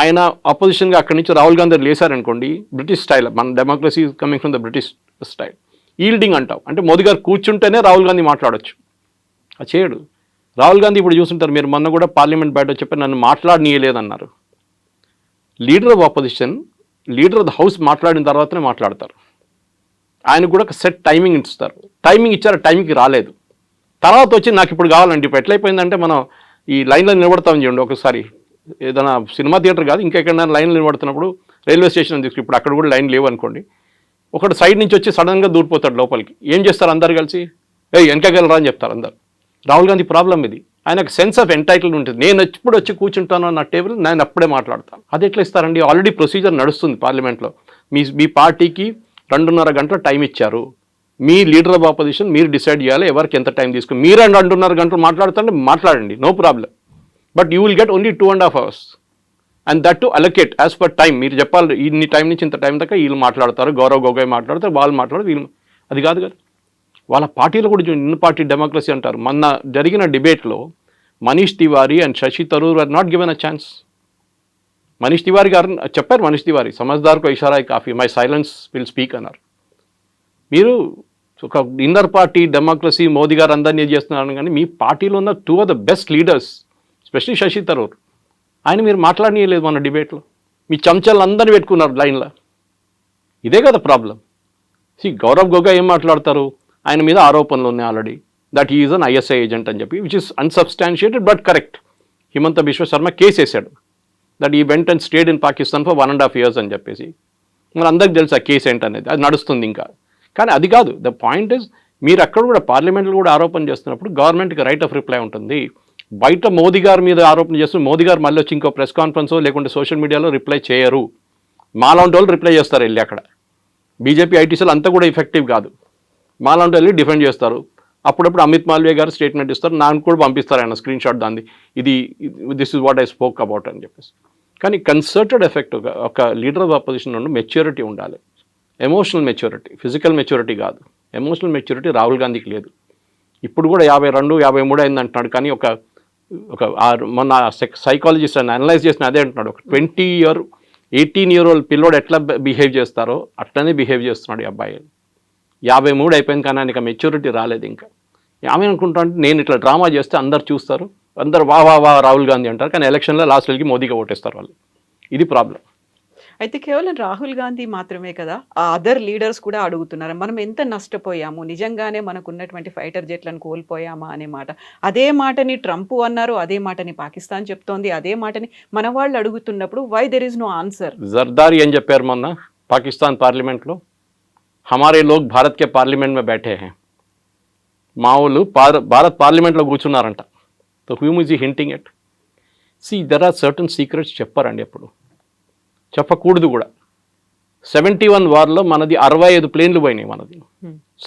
ఆయన అపోజిషన్గా అక్కడి నుంచి రాహుల్ గాంధీ లేసారనుకోండి, బ్రిటిష్ స్టైల్, మన democracy coming from the British style, yielding అంటాం. అంటే మోదీ గారు కూర్చుంటేనే రాహుల్ గాంధీ మాట్లాడొచ్చు. అది చేయడు రాహుల్ గాంధీ. ఇప్పుడు చూస్తుంటారు మీరు, మొన్న కూడా పార్లమెంట్ బయట చెప్పి నన్ను మాట్లాడనీయలేదన్నారు. Leader of opposition, leader of the house మాట్లాడిన తర్వాతనే మాట్లాడతారు. ఆయనకు కూడా ఒక సెట్ టైమింగ్ ఇస్తారు. టైమింగ్ ఇచ్చారు, టైంకి రాలేదు. తర్వాత వచ్చి నాకు ఇప్పుడు కావాలండి. ఇప్పుడు ఎట్లయిపోయిందంటే మనం ఈ లైన్లో నిలబడతామని చూడండి, ఒకసారి ఏదైనా సినిమా థియేటర్ కాదు ఇంకెక్కడైనా లైన్లో నిలబడుతున్నప్పుడు రైల్వే స్టేషన్ తీసుకు ఇప్పుడు అక్కడ కూడా లైన్ లేవు అనుకోండి, ఒకటి సైడ్ నుంచి వచ్చి సడన్గా దూరిపోతాడు లోపలికి. ఏం చేస్తారు అందరు కలిసి, వెనకగలరా అని చెప్తారు అందరు. రాహుల్ గాంధీ ప్రాబ్లం ఇది. ఆయనకు సెన్స్ ఆఫ్ ఎంటైటిల్మెంట్ ఉంటుంది. నేను ఎప్పుడు వచ్చి కూర్చుంటాను నా టేబుల్, నేను అప్పుడే మాట్లాడతాను. అది ఎట్లా ఇస్తారండి? ఆల్రెడీ ప్రొసీజర్ నడుస్తుంది పార్లమెంట్లో. మీ పార్టీకి 2.5 గంటల టైం ఇచ్చారు. మీ లీడర్ ఆఫ్ ఆపోజిషన్ మీరు డిసైడ్ చేయాలి ఎవరికి ఎంత టైం తీసుకుని. మీరు 2.5 గంటలు మాట్లాడుతుంటే మాట్లాడండి, no problem. But you will get only 2.5 hours. And that to allocate as per time. మీరు చెప్పాలి ఇన్ని టైం నుంచి ఇంత టైం దాకా వీళ్ళు మాట్లాడతారు, గౌరవ్ గొగోయ్ మాట్లాడతారు, వాళ్ళు మాట్లాడతారు, వీళ్ళు. అది కాదు కదా. వాళ్ళ పార్టీలో కూడా ఇన్ పార్టీ డెమోక్రసీ అంటారు. మొన్న జరిగిన డిబేట్లో Manish Tewari and Shashi Tharoor are not given a chance. Manish Tewari గారు చెప్పారు, మనీష్ తివారీ సమజ్దార్కో ఇషారా కాఫీ, మై సైలెన్స్ విల్ స్పీక్ అన్నారు. మీరు ఒక ఇన్నర్ పార్టీ డెమోక్రసీ మోదీ గారు అందరినీ చేస్తున్నారు, కానీ మీ పార్టీలో ఉన్న 2 of the best leaders, specially Shashi Tharoor, ఆయన మీరు మాట్లాడనీయలేదు మన డిబేట్లో. మీ చెంచాలు అందరినీ పెట్టుకున్నారు లైన్లో. ఇదే కదా ప్రాబ్లం. గౌరవ్ గొగోయ్ ఏం మాట్లాడతారు, ఆయన మీద ఆరోపణలు ఉన్నాయి already, that he is an ISI agent అని చెప్పి, which is unsubstantiated but correct. Himanta Biswa Sarma case వేశాడు that he went and stayed in Pakistan for 1.5 years అని చెప్పేసి. మరి అందరికి తెలుసు ఆ కేసు ఏంటనేది, అది నడుస్తుంది ఇంకా. కానీ అది కాదు ద పాయింట్ ఇస్, మీరు అక్కడ కూడా పార్లమెంట్లో కూడా ఆరోపణ చేస్తున్నప్పుడు గవర్నమెంట్కి రైట్ ఆఫ్ రిప్లై ఉంటుంది. బయట మోదీ గారి మీద ఆరోపణ చేస్తూ మోదీ గారు మళ్ళీ వచ్చి ఇంకో ప్రెస్ కాన్ఫరెన్సో లేకుంటే సోషల్ మీడియాలో రిప్లై చేయరు. మాలాంటి వాళ్ళు రిప్లై చేస్తారు వెళ్ళి. అక్కడ బీజేపీ ఐటీసీలు అంతా కూడా ఎఫెక్టివ్ కాదు. మాలాంటి వెళ్ళి డిఫెండ్ చేస్తారు. అప్పుడప్పుడు అమిత్ మాల్వియా గారు స్టేట్మెంట్ ఇస్తారు, నాకు కూడా పంపిస్తారు ఆయన స్క్రీన్ షాట్ దాన్ని, this is what I spoke about అని చెప్పేసి. కానీ కన్సర్టెడ్ ఎఫెక్ట్ ఒక లీడర్ ఆఫ్ అపోజిషన్ నుండి మెచ్యూరిటీ ఉండాలి. ఎమోషనల్ మెచ్యూరిటీ, ఫిజికల్ మెచ్యూరిటీ కాదు. ఎమోషనల్ మెచ్యూరిటీ రాహుల్ గాంధీకి లేదు. ఇప్పుడు కూడా 52, 53 అయింది అంటున్నాడు. కానీ మొన్న సైకాలజిస్ట్ అని అనలైజ్ చేసిన అదే అంటున్నాడు, ఒక 18-year-old పిల్లోడు ఎట్లా బిహేవ్ చేస్తారో అట్లనే బిహేవ్ చేస్తున్నాడు ఈ అబ్బాయి. 53 అయిపోయింది కానీ ఆయనకి మెచ్యూరిటీ రాలేదు ఇంకా. ఆమె అనుకుంటా నేను ఇట్లా డ్రామా చేస్తే అందరు చూస్తారు, అందరు వా రాహుల్ గాంధీ అంటారు, కానీ ఎలక్షన్లో లాస్ట్ వెళ్ళి మోదీగా ఓటేస్తారు వాళ్ళు. ఇది ప్రాబ్లం. అయితే కేవలం రాహుల్ గాంధీ మాత్రమే కదా, ఆ అదర్ లీడర్స్ కూడా అడుగుతున్నారు, మనం ఎంత నష్టపోయాము, నిజంగానే మనకు ఉన్నటువంటి ఫైటర్ జెట్లను కోల్పోయామా అనే మాట. అదే మాటని ట్రంప్ అన్నారు, అదే మాటని పాకిస్తాన్ చెప్తోంది, అదే మాటని మన వాళ్ళు అడుగుతున్నప్పుడు why there is no answer. Zardari ఏం చెప్పారు మొన్న పాకిస్తాన్ పార్లమెంట్లో, హమారే లోగ్ భారత్ కే పార్లమెంట్ మే బైఠే హై. మా వాళ్ళు భారత్ పార్లమెంట్లో కూర్చున్నారంట. So he is hinting at. There are certain secrets చెప్పారండి, ఎప్పుడు చెప్పకూడదు కూడా. 71 వార్లో మనది 65 ప్లేన్లు పోయినాయి. మనది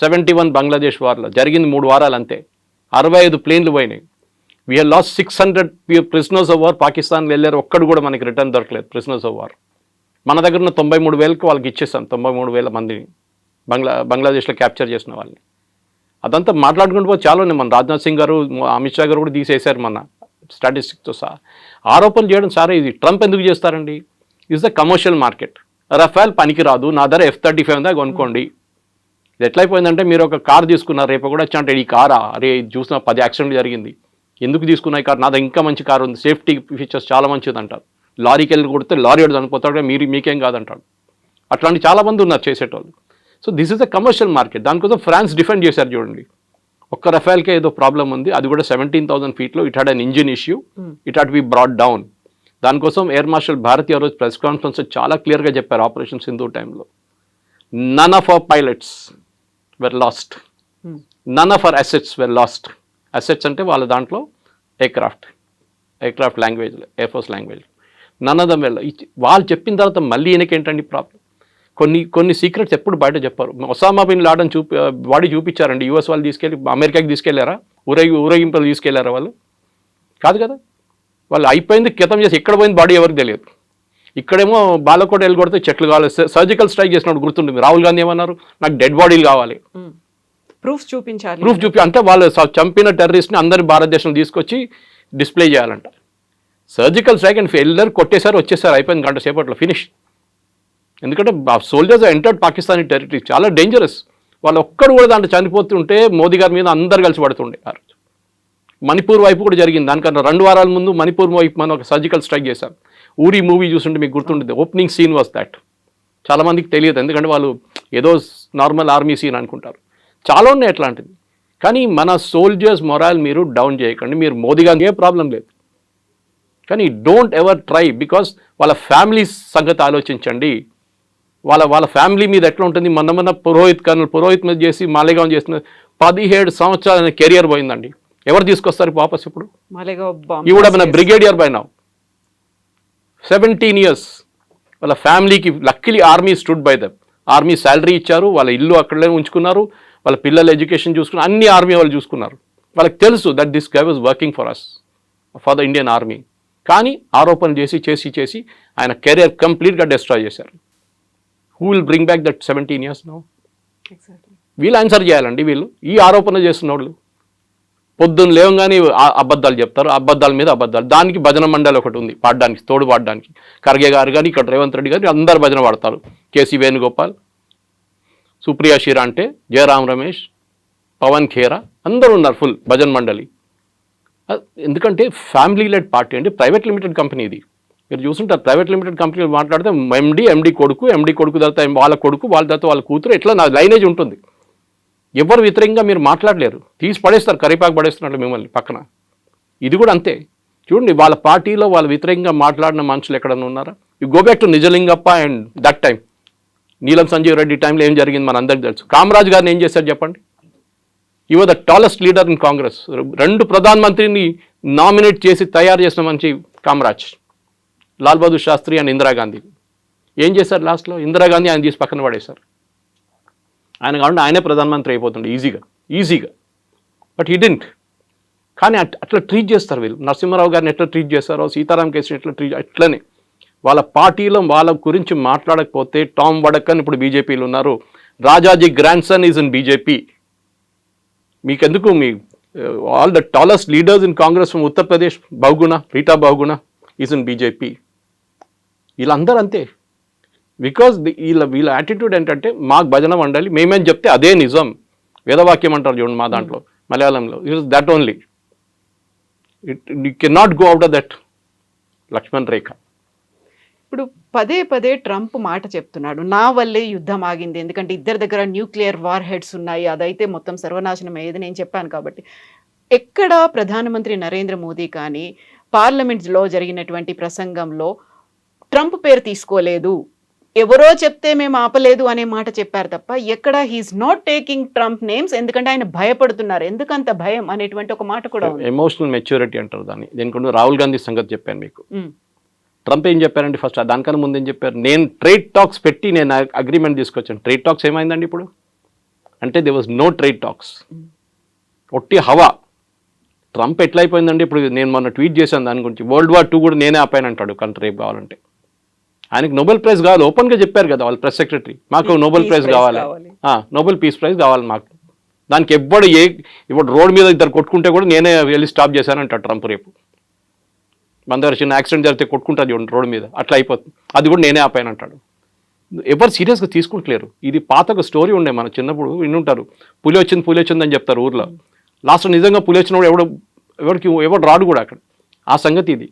71 బంగ్లాదేశ్ వార్లో జరిగింది 3 వారాలు అంతే, 65 ప్లేన్లు పోయినాయి. We have lost 600 prisoners of war. పాకిస్తాన్లో వెళ్ళారు, ఒక్కడు కూడా మనకి రిటర్న్ దొరకలేదు ప్రిజనర్స్ ఆఫ్ వార్. మన దగ్గర ఉన్న 93,000కి వాళ్ళకి ఇచ్చేసాం, 93,000 మందిని బంగ్లాదేశ్లో క్యాప్చర్ చేసిన వాళ్ళని. అదంతా మాట్లాడుకుంటూ పోతే చాలా ఉన్నాయి. మన రాజ్నాథ్ సింగ్ గారు, అమిత్ షా గారు కూడా తీసేశారు మన స్టాటిస్టిక్స్తో సహా. ఆరోపణలు చేయడం సరే, ఇది ట్రంప్ ఎందుకు చేస్తారండి? Is the commercial market. Rafale పనికిరాదు, నా ధర F-35 ఉందా కొనుక్కోండి. ఇది ఎట్లయిపోయిందంటే, మీరు ఒక కార్ తీసుకున్నారు, రేపు కూడా వచ్చి అంటే ఈ కారా, అరే ఇది చూసిన 10 యాక్సిడెంట్ జరిగింది, ఎందుకు తీసుకున్నా ఈ కార్, నాది ఇంకా మంచి కారు ఉంది, సేఫ్టీ ఫీచర్స్ చాలా మంచిది అంటారు. లారీకి వెళ్ళి కొడితే లారీ వాడు చనిపోతాడు, మీకేం కాదంటాడు. అట్లాంటి చాలామంది ఉన్నారు చేసేటోళ్ళు. So this is the commercial market. దానికోసం ఫ్రాన్స్ డిఫెండ్ చేశారు చూడండి. ఒక్క రఫేల్కే ఏదో ప్రాబ్లం ఉంది, అది కూడా 17,000 feetలో. It had an engine issue, it had be brought down. దానికోసం ఎయిర్ మార్షల్ భారతి ఆ రోజు ప్రెస్ కాన్ఫరెన్స్ చాలా క్లియర్గా చెప్పారు, ఆపరేషన్ సింధూర్ టైంలో. None of our pilots were lost, none of our assets were lost. Assets అంటే వాళ్ళ దాంట్లో aircraft language, air force language, none of them well. వాళ్ళు చెప్పిన తర్వాత మళ్ళీ ఈయనకేంటండి ప్రాబ్లం? కొన్ని సీక్రెట్స్ ఎప్పుడు బయట చెప్పారు. ఒసామా బిన్ లాడన్ బాడీ చూపించారండి, యూఎస్ వాళ్ళు తీసుకెళ్ళి అమెరికాకి తీసుకెళ్లారా? ఊరేగింపులు తీసుకెళ్లారా వాళ్ళు? కాదు కదా. వాళ్ళు అయిపోయింది, క్రితం చేసి ఎక్కడ పోయింది బాడీ ఎవరికి తెలియదు. ఇక్కడేమో బాలకోట వెళ్ళి కొడితే చెట్లు కావాలి, సర్జికల్ స్ట్రైక్ చేసినప్పుడు గుర్తుంటుంది. రాహుల్ గాంధీ ఏమన్నారు, నాకు డెడ్ బాడీలు కావాలి, ప్రూఫ్ చూపించాలి. అంటే వాళ్ళు చంపిన టెర్రరిస్ట్ని అందరి భారతదేశం తీసుకొచ్చి డిస్ప్లే చేయాలంట. సర్జికల్ స్ట్రైక్ అండ్ వెళ్ళారు, కొట్టేశారు, వచ్చేసారు, అయిపోయింది, గంట సేపట్లో ఫినిష్. ఎందుకంటే సోల్జర్స్ ఎంటర్డ్ పాకిస్తానీ టెరిటరీ, చాలా డేంజరస్. వాళ్ళు ఒక్కడు కూడా దాంట్లో చనిపోతుంటే మోదీ గారి మీద అందరు కలిసి పడుతుండే. మణిపూర్ వైపు కూడా జరిగింది. దానికన్నా 2 వారాల ముందు మణిపూర్ వైపు మనం ఒక సర్జికల్ స్ట్రైక్ చేశాం. ఊరి మూవీ చూస్తుంటే మీకు గుర్తుంటుంది, ఓపెనింగ్ సీన్ వాజ్ దాట్. చాలామందికి తెలియదు, ఎందుకంటే వాళ్ళు ఏదో నార్మల్ ఆర్మీ సీన్ అనుకుంటారు. చాలా ఉన్నాయి అట్లాంటిది. కానీ మన సోల్జర్స్ మొరాల్ మీరు డౌన్ చేయకండి. మీరు మోదీ గారికి ఏ ప్రాబ్లం లేదు, కానీ డోంట్ ఎవర్ ట్రై, బికాస్ వాళ్ళ ఫ్యామిలీ సంగతి ఆలోచించండి. వాళ్ళ ఫ్యామిలీ మీద ఎట్లా ఉంటుంది. మొన్న పురోహిత్ మీద చేసి మాలేగాం చేసిన 17 సంవత్సరాల కెరియర్ పోయిందండి. ఎవరు తీసుకొస్తారు వాపస్ ఇప్పుడు? ఈ కూడా మన బ్రిగేడియర్ బై నౌ 17 years. వాళ్ళ ఫ్యామిలీకి luckily army stood by them. Army salary ఇచ్చారు, వాళ్ళ ఇల్లు అక్కడే ఉంచుకున్నారు, వాళ్ళ పిల్లల ఎడ్యుకేషన్ చూసుకున్నారు, అన్ని ఆర్మీ వాళ్ళు చూసుకున్నారు. వాళ్ళకి తెలుసు that this guy was working for us, for the Indian army. కానీ ఆరోపణలు చేసి ఆయన కెరియర్ కంప్లీట్గా డిస్ట్రాయ్ చేశారు. Who will bring back that 17 years now? వీళ్ళు ఆన్సర్ చేయాలండి. వీళ్ళు ఈ ఆరోపణ చేస్తున్న వాళ్ళు పొద్దున్న లేవగానే అబద్ధాలు చెప్తారు, అబద్ధాల మీద అబద్ధాలు. దానికి భజన మండలి ఒకటి ఉంది పాడడానికి, తోడు పాడడానికి. ఖర్గే గారు కానీ ఇక్కడ రేవంత్ రెడ్డి గారు అందరు భజన పాడతారు. కేసీ వేణుగోపాల్, సుప్రియా శ్రీరాంటే, జయరామ్ రమేష్, పవన్ ఖేరా అందరూ ఉన్నారు ఫుల్ భజన్ మండలి. ఎందుకంటే ఫ్యామిలీ లెడ్ పార్టీ అండి, ప్రైవేట్ లిమిటెడ్ కంపెనీ ఇది. మీరు చూస్తుంటారు ప్రైవేట్ లిమిటెడ్ కంపెనీలు మాట్లాడితే ఎండి కొడుకు తర్వాత వాళ్ళ కొడుకు, వాళ్ళ తర్వాత వాళ్ళ కూతురు, ఇట్లా నా లైనేజ్ ఉంటుంది. ఎవరు వ్యతిరేకంగా మీరు మాట్లాడలేరు, తీసి పడేస్తారు, కరిపాకు పడేస్తున్నట్లు మిమ్మల్ని పక్కన. ఇది కూడా అంతే. చూడండి వాళ్ళ పార్టీలో వాళ్ళ వ్యతిరేకంగా మాట్లాడిన మనుషులు ఎక్కడన్నా ఉన్నారా? You go back to Nijalingappa and that time, నీలం సంజీవ్ రెడ్డి టైంలో ఏం జరిగింది మన అందరికీ తెలుసు. కామరాజ్ గారిని ఏం చేశారు చెప్పండి? You are the tallest leader in Congress. 2 ప్రధానమంత్రిని నామినేట్ చేసి తయారు చేసిన మంచి కామరాజ్, లాల్ బహదూర్ శాస్త్రి అండ్ ఇందిరాగాంధీ. ఏం చేశారు లాస్ట్లో? ఇందిరాగాంధీ ఆయన తీసి పక్కన పడేశారు. ఆయన కాకుండా ఆయనే ప్రధానమంత్రి అయిపోతుండే ఈజీగా. But he didn't. కానీ అట్లా ట్రీట్ చేస్తారు వీళ్ళు. నరసింహారావు గారిని ఎట్లా ట్రీట్ చేస్తారో, సీతారాం కేసుని ఎట్లా అట్లనే వాళ్ళ పార్టీలో వాళ్ళ గురించి మాట్లాడకపోతే టామ్ వడకన్ ఇప్పుడు బీజేపీలో ఉన్నారు, Rajaji grandson is in BJP. మీకెందుకు? మీ all the tallest leaders in Congress from Uttar Pradesh, Rita Bahuguna is in BJP. వీళ్ళందరూ అంతే. బికాజ్ వీళ్ళ యాటిట్యూడ్ ఏంటంటే మాకు భజన మండలి, మేమేం చెప్తే అదే నిజం. వేదవాక్యం అంటారు చూడండి మా దాంట్లో మలయాళంలో. It is that only. You can not go out of that Lakshman Rekha. ఇప్పుడు పదే ట్రంప్ మాట చెప్తున్నాడు, నా వల్లే యుద్ధం ఆగింది, ఎందుకంటే ఇద్దరి దగ్గర న్యూక్లియర్ వార్ హెడ్స్ ఉన్నాయి, అదైతే మొత్తం సర్వనాశనం అయ్యేది నేను చెప్పాను కాబట్టి. ఎక్కడ ప్రధానమంత్రి నరేంద్ర మోదీ కానీ పార్లమెంట్లో జరిగినటువంటి ప్రసంగంలో ట్రంప్ పేరు తీసుకోలేదు, ఎవరో చెప్తే మేము ఆపలేదు అనే మాట చెప్పారు తప్ప ఎక్కడ he's not taking Trump names. ఎందుకంటే ఆయన భయపడుతున్నారు. ఎందుకంత భయం అనేటువంటి ఒక మాట కూడా ఉంది. ఎమోషనల్ మెచ్యూరిటీ అంటారు దాన్ని. దీనికి రాహుల్ గాంధీ సంగతి చెప్పాను మీకు. ట్రంప్ ఏం చెప్పారండి ఫస్ట్? దానికన్నా ముందు ఏం చెప్పారు? నేను ట్రేడ్ టాక్స్ పెట్టి నేను అగ్రిమెంట్ తీసుకొచ్చాను. ట్రేడ్ టాక్స్ ఏమైందండి ఇప్పుడు? అంటే they was no trade talks, ఒట్టి హవా. ట్రంప్ ఎట్లయిపోయిందండి ఇప్పుడు? నేను మొన్న ట్వీట్ చేశాను దాని గురించి. World War II కూడా నేనే ఆపాను అంటాడు కంట్రీ రేపు కావాలంటే. ఆయనకి నోబెల్ ప్రైజ్ కావాలి, ఓపెన్గా చెప్పారు కదా వాళ్ళ ప్రెస్ సెక్రటరీ, మాకు నోబెల్ ప్రైజ్ కావాలి, నోబెల్ పీస్ ప్రైజ్ కావాలి మాకు. దానికి ఇప్పుడు రోడ్ మీద ఇద్దరు కొట్టుకుంటే కూడా నేనే వెళ్ళి స్టాప్ చేశానంటాడు ట్రంప్ రేపు. మన దగ్గర చిన్న యాక్సిడెంట్ జరిగితే కొట్టుకుంటుంది చూడండి రోడ్ మీద, అట్లా అయిపోతుంది. అది కూడా నేనే ఆపాను అంటాడు. ఎవరు సీరియస్గా తీసుకుంటలేరు. ఇది పాత ఒక స్టోరీ ఉండే, మన చిన్నప్పుడు వినుంటారు. పులి వచ్చింది అని చెప్తారు ఊర్లో. లాస్ట్ నిజంగా పులి వచ్చినప్పుడు ఎవడు రాడు కూడా అక్కడ. ఆ సంగతి ఇది.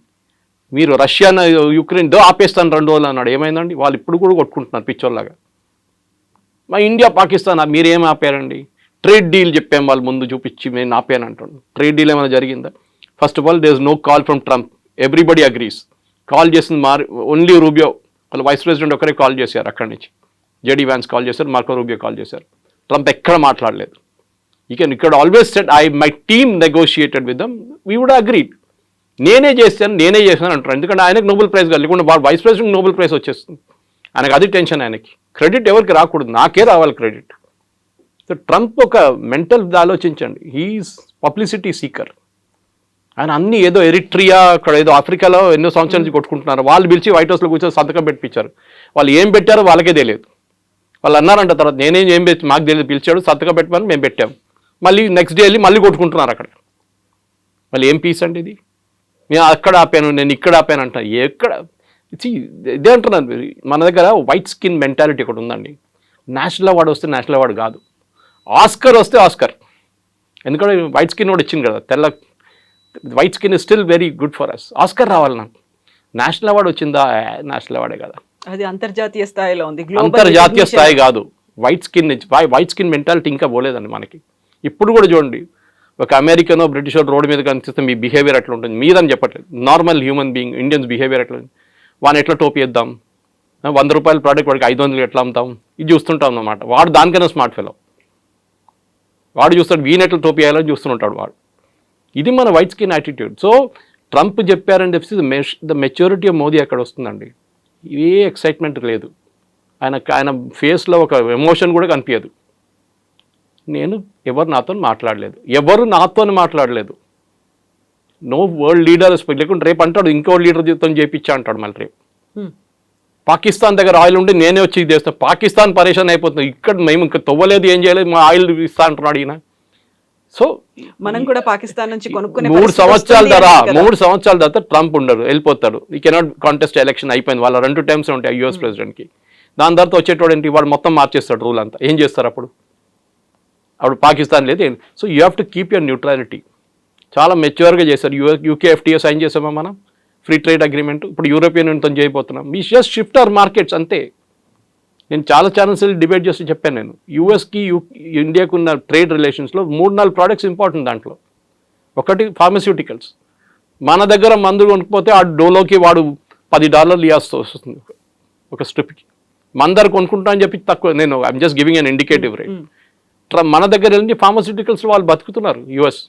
మీరు రష్యా యుక్రెయిన్ ఆపేస్తాను 2 రోజులు అన్నాడు, ఏమైందండి? వాళ్ళు ఇప్పుడు కూడా కొట్టుకుంటున్నారు పిచ్చోళ్ళలాగా. మా ఇండియా పాకిస్తాన్ మీరేం ఆపారండి? ట్రేడ్ డీల్ చెప్పాం వాళ్ళు ముందు చూపించి నేను ఆపాను అంటాడు. ట్రేడ్ డీల్ ఏమైనా జరిగిందా? First of all there is no call from Trump, everybody agrees. Call చేసింది ఓన్లీ రూబియో, వాళ్ళ వైస్ ప్రెసిడెంట్ ఒకరే కాల్ చేశారు అక్కడి నుంచి. జేడీ వ్యాన్స్ కాల్ చేశారు, మార్కో రూబియో కాల్ చేశారు. ట్రంప్ ఎక్కడ మాట్లాడలేదు. ఇక్కడ always said my team negotiated with them, we would agreed. నేనే చేశాను అంటారు. ఎందుకంటే ఆయనకు నోబెల్ ప్రైజ్ కాదు, లేకుండా వైస్ ప్రెసిడెంట్ నోబెల్ ప్రైజ్ వచ్చేస్తుంది. ఆయనకు అది టెన్షన్. ఆయనకి క్రెడిట్ ఎవరికి రాకూడదు, నాకే రావాలి క్రెడిట్. సో ట్రంప్ ఒక మెంటల్ ఆలోచించండి, హీఈస్ పబ్లిసిటీ సీకర్. ఆయన అన్ని ఏదో ఎరిట్రియా, అక్కడ ఏదో ఆఫ్రికాలో ఎన్నో సంవత్సరాల నుంచి కొట్టుకుంటున్నారు. వాళ్ళు పిలిచి వైట్ హౌస్లో కూర్చొని సంతకం పెట్టించారు. వాళ్ళు ఏం పెట్టారో వాళ్ళకే తెలియదు. వాళ్ళు అన్నారంట తర్వాత, ఏం పెట్టి మాకు తెలియదు, పిలిచాడు సంతకం పెట్టమని మేము పెట్టాం. మళ్ళీ నెక్స్ట్ డే వెళ్ళి మళ్ళీ కొట్టుకుంటున్నారు అక్కడ. మళ్ళీ ఏం పీస్ అండి ఇది? నేను అక్కడ ఆపాను, నేను ఇక్కడ ఆపాను అంట. ఎక్కడ ఇదే అంటున్నాను. మన దగ్గర వైట్ స్కిన్ మెంటాలిటీ ఒకటి ఉందండి. నేషనల్ అవార్డు వస్తే నేషనల్ అవార్డు కాదు, ఆస్కర్ వస్తే ఆస్కర్. ఎందుకంటే వైట్ స్కిన్ కూడా ఇచ్చింది కదా, తెల్ల white skin is still very good for us. Oscar రావాలి నాకు. నేషనల్ అవార్డు వచ్చిందా? నేషనల్ అవార్డే కదా, అది అంతర్జాతీయ స్థాయిలో ఉంది. అంతర్జాతీయ స్థాయి కాదు. వైట్ స్కిన్ మెంటాలిటీ ఇంకా పోలేదండి మనకి. ఇప్పుడు కూడా చూడండి, ఒక అమెరికనో బ్రిటిషో రోడ్డు మీద కనిపిస్తే మీ బిహేవియర్ ఎట్లా ఉంటుంది మీదని చెప్పట్లేదు, normal human being Indians behaviour ఎట్లా ఉంది, వాడిని ఎట్లా టోపీ ఇద్దాం, 100 రూపాయల ప్రోడక్ట్ వాడికి 500 ఎట్లా అమ్ముతాం, ఇది చూస్తుంటాం అన్నమాట. వాడు దానికైనా స్మార్ట్ ఫెలో, వాడు చూస్తాడు వీనెట్లా టోపీ వేయాలని చూస్తుంటాడు వాడు. ఇది మన white skin attitude. So Trump చెప్పారని చెప్పి ద మెచ్యూరిటీ ఆఫ్ మోదీ ఎక్కడ వస్తుందండి, ఏ ఎక్సైట్మెంట్ లేదు, ఆయన ఫేస్లో ఒక ఎమోషన్ కూడా కనిపించదు. ఎవరు నాతో మాట్లాడలేదు, నో వరల్డ్ లీడర్ లేకుంటే రేపు అంటాడు ఇంకో లీడర్ జీవితం చేయించా అంటాడు మళ్ళీ రేపు. పాకిస్తాన్ దగ్గర ఆయిల్ ఉండి నేనే వచ్చి ఇది చేస్తాను, పాకిస్తాన్ పరేషాన్ అయిపోతుంది, ఇక్కడ మేము ఇంకా తవ్వలేదు ఏం చేయలేదు మా ఆయిల్ ఇస్తా అంటున్నాడు ఈయన. సో మనం కూడా పాకిస్తాన్ నుంచి కొనుక్కునే 3 సంవత్సరాల తర్వాత ట్రంప్ ఉండరు, వెళ్ళిపోతాడు. ఈ కెనాట్ కాంటెస్ట్ ఎలక్షన్ అయిపోయింది, వాళ్ళ 2 టైమ్స్ ఉంటాయి యూఎస్ ప్రెసిడెంట్కి. దాని తర్వాత వచ్చేటోడు ఏంటి, వాడు మొత్తం మార్చేస్తాడు రూల్ అంతా. ఏం చేస్తారు అప్పుడు పాకిస్తాన్ లేదు. So you have to keep your neutrality. చాలా మెచ్యూర్గా చేశారు. యూకే FTA సైన్ చేసామా మనం, ఫ్రీ ట్రేడ్ అగ్రిమెంట్. ఇప్పుడు యూరోపియన్ యూనియన్తో చేయబోతున్నాం. We just shift our markets అంతే. నేను చాలా ఛానల్స్ డిబేట్ చేస్తూ చెప్పాను, నేను యూఎస్కి ఇండియాకు ఉన్న ట్రేడ్ రిలేషన్స్లో 3-4 ప్రోడక్ట్స్ ఇంపార్టెంట్. దాంట్లో ఒకటి ఫార్మస్యూటికల్స్. మన దగ్గర మందు కొనుక్కపోతే ఆ డోలోకి వాడు $10 ఇవ్వాల్సి వస్తుంది ఒక స్ట్రిప్కి. మన దగ్గర కొనుక్కుంటా అని చెప్పి తక్కువ, నేను I'm just giving an indicative rate. మన దగ్గర వెళ్ళి ఫార్మస్యూటికల్స్ వాళ్ళు బతుకుతున్నారు యూఎస్,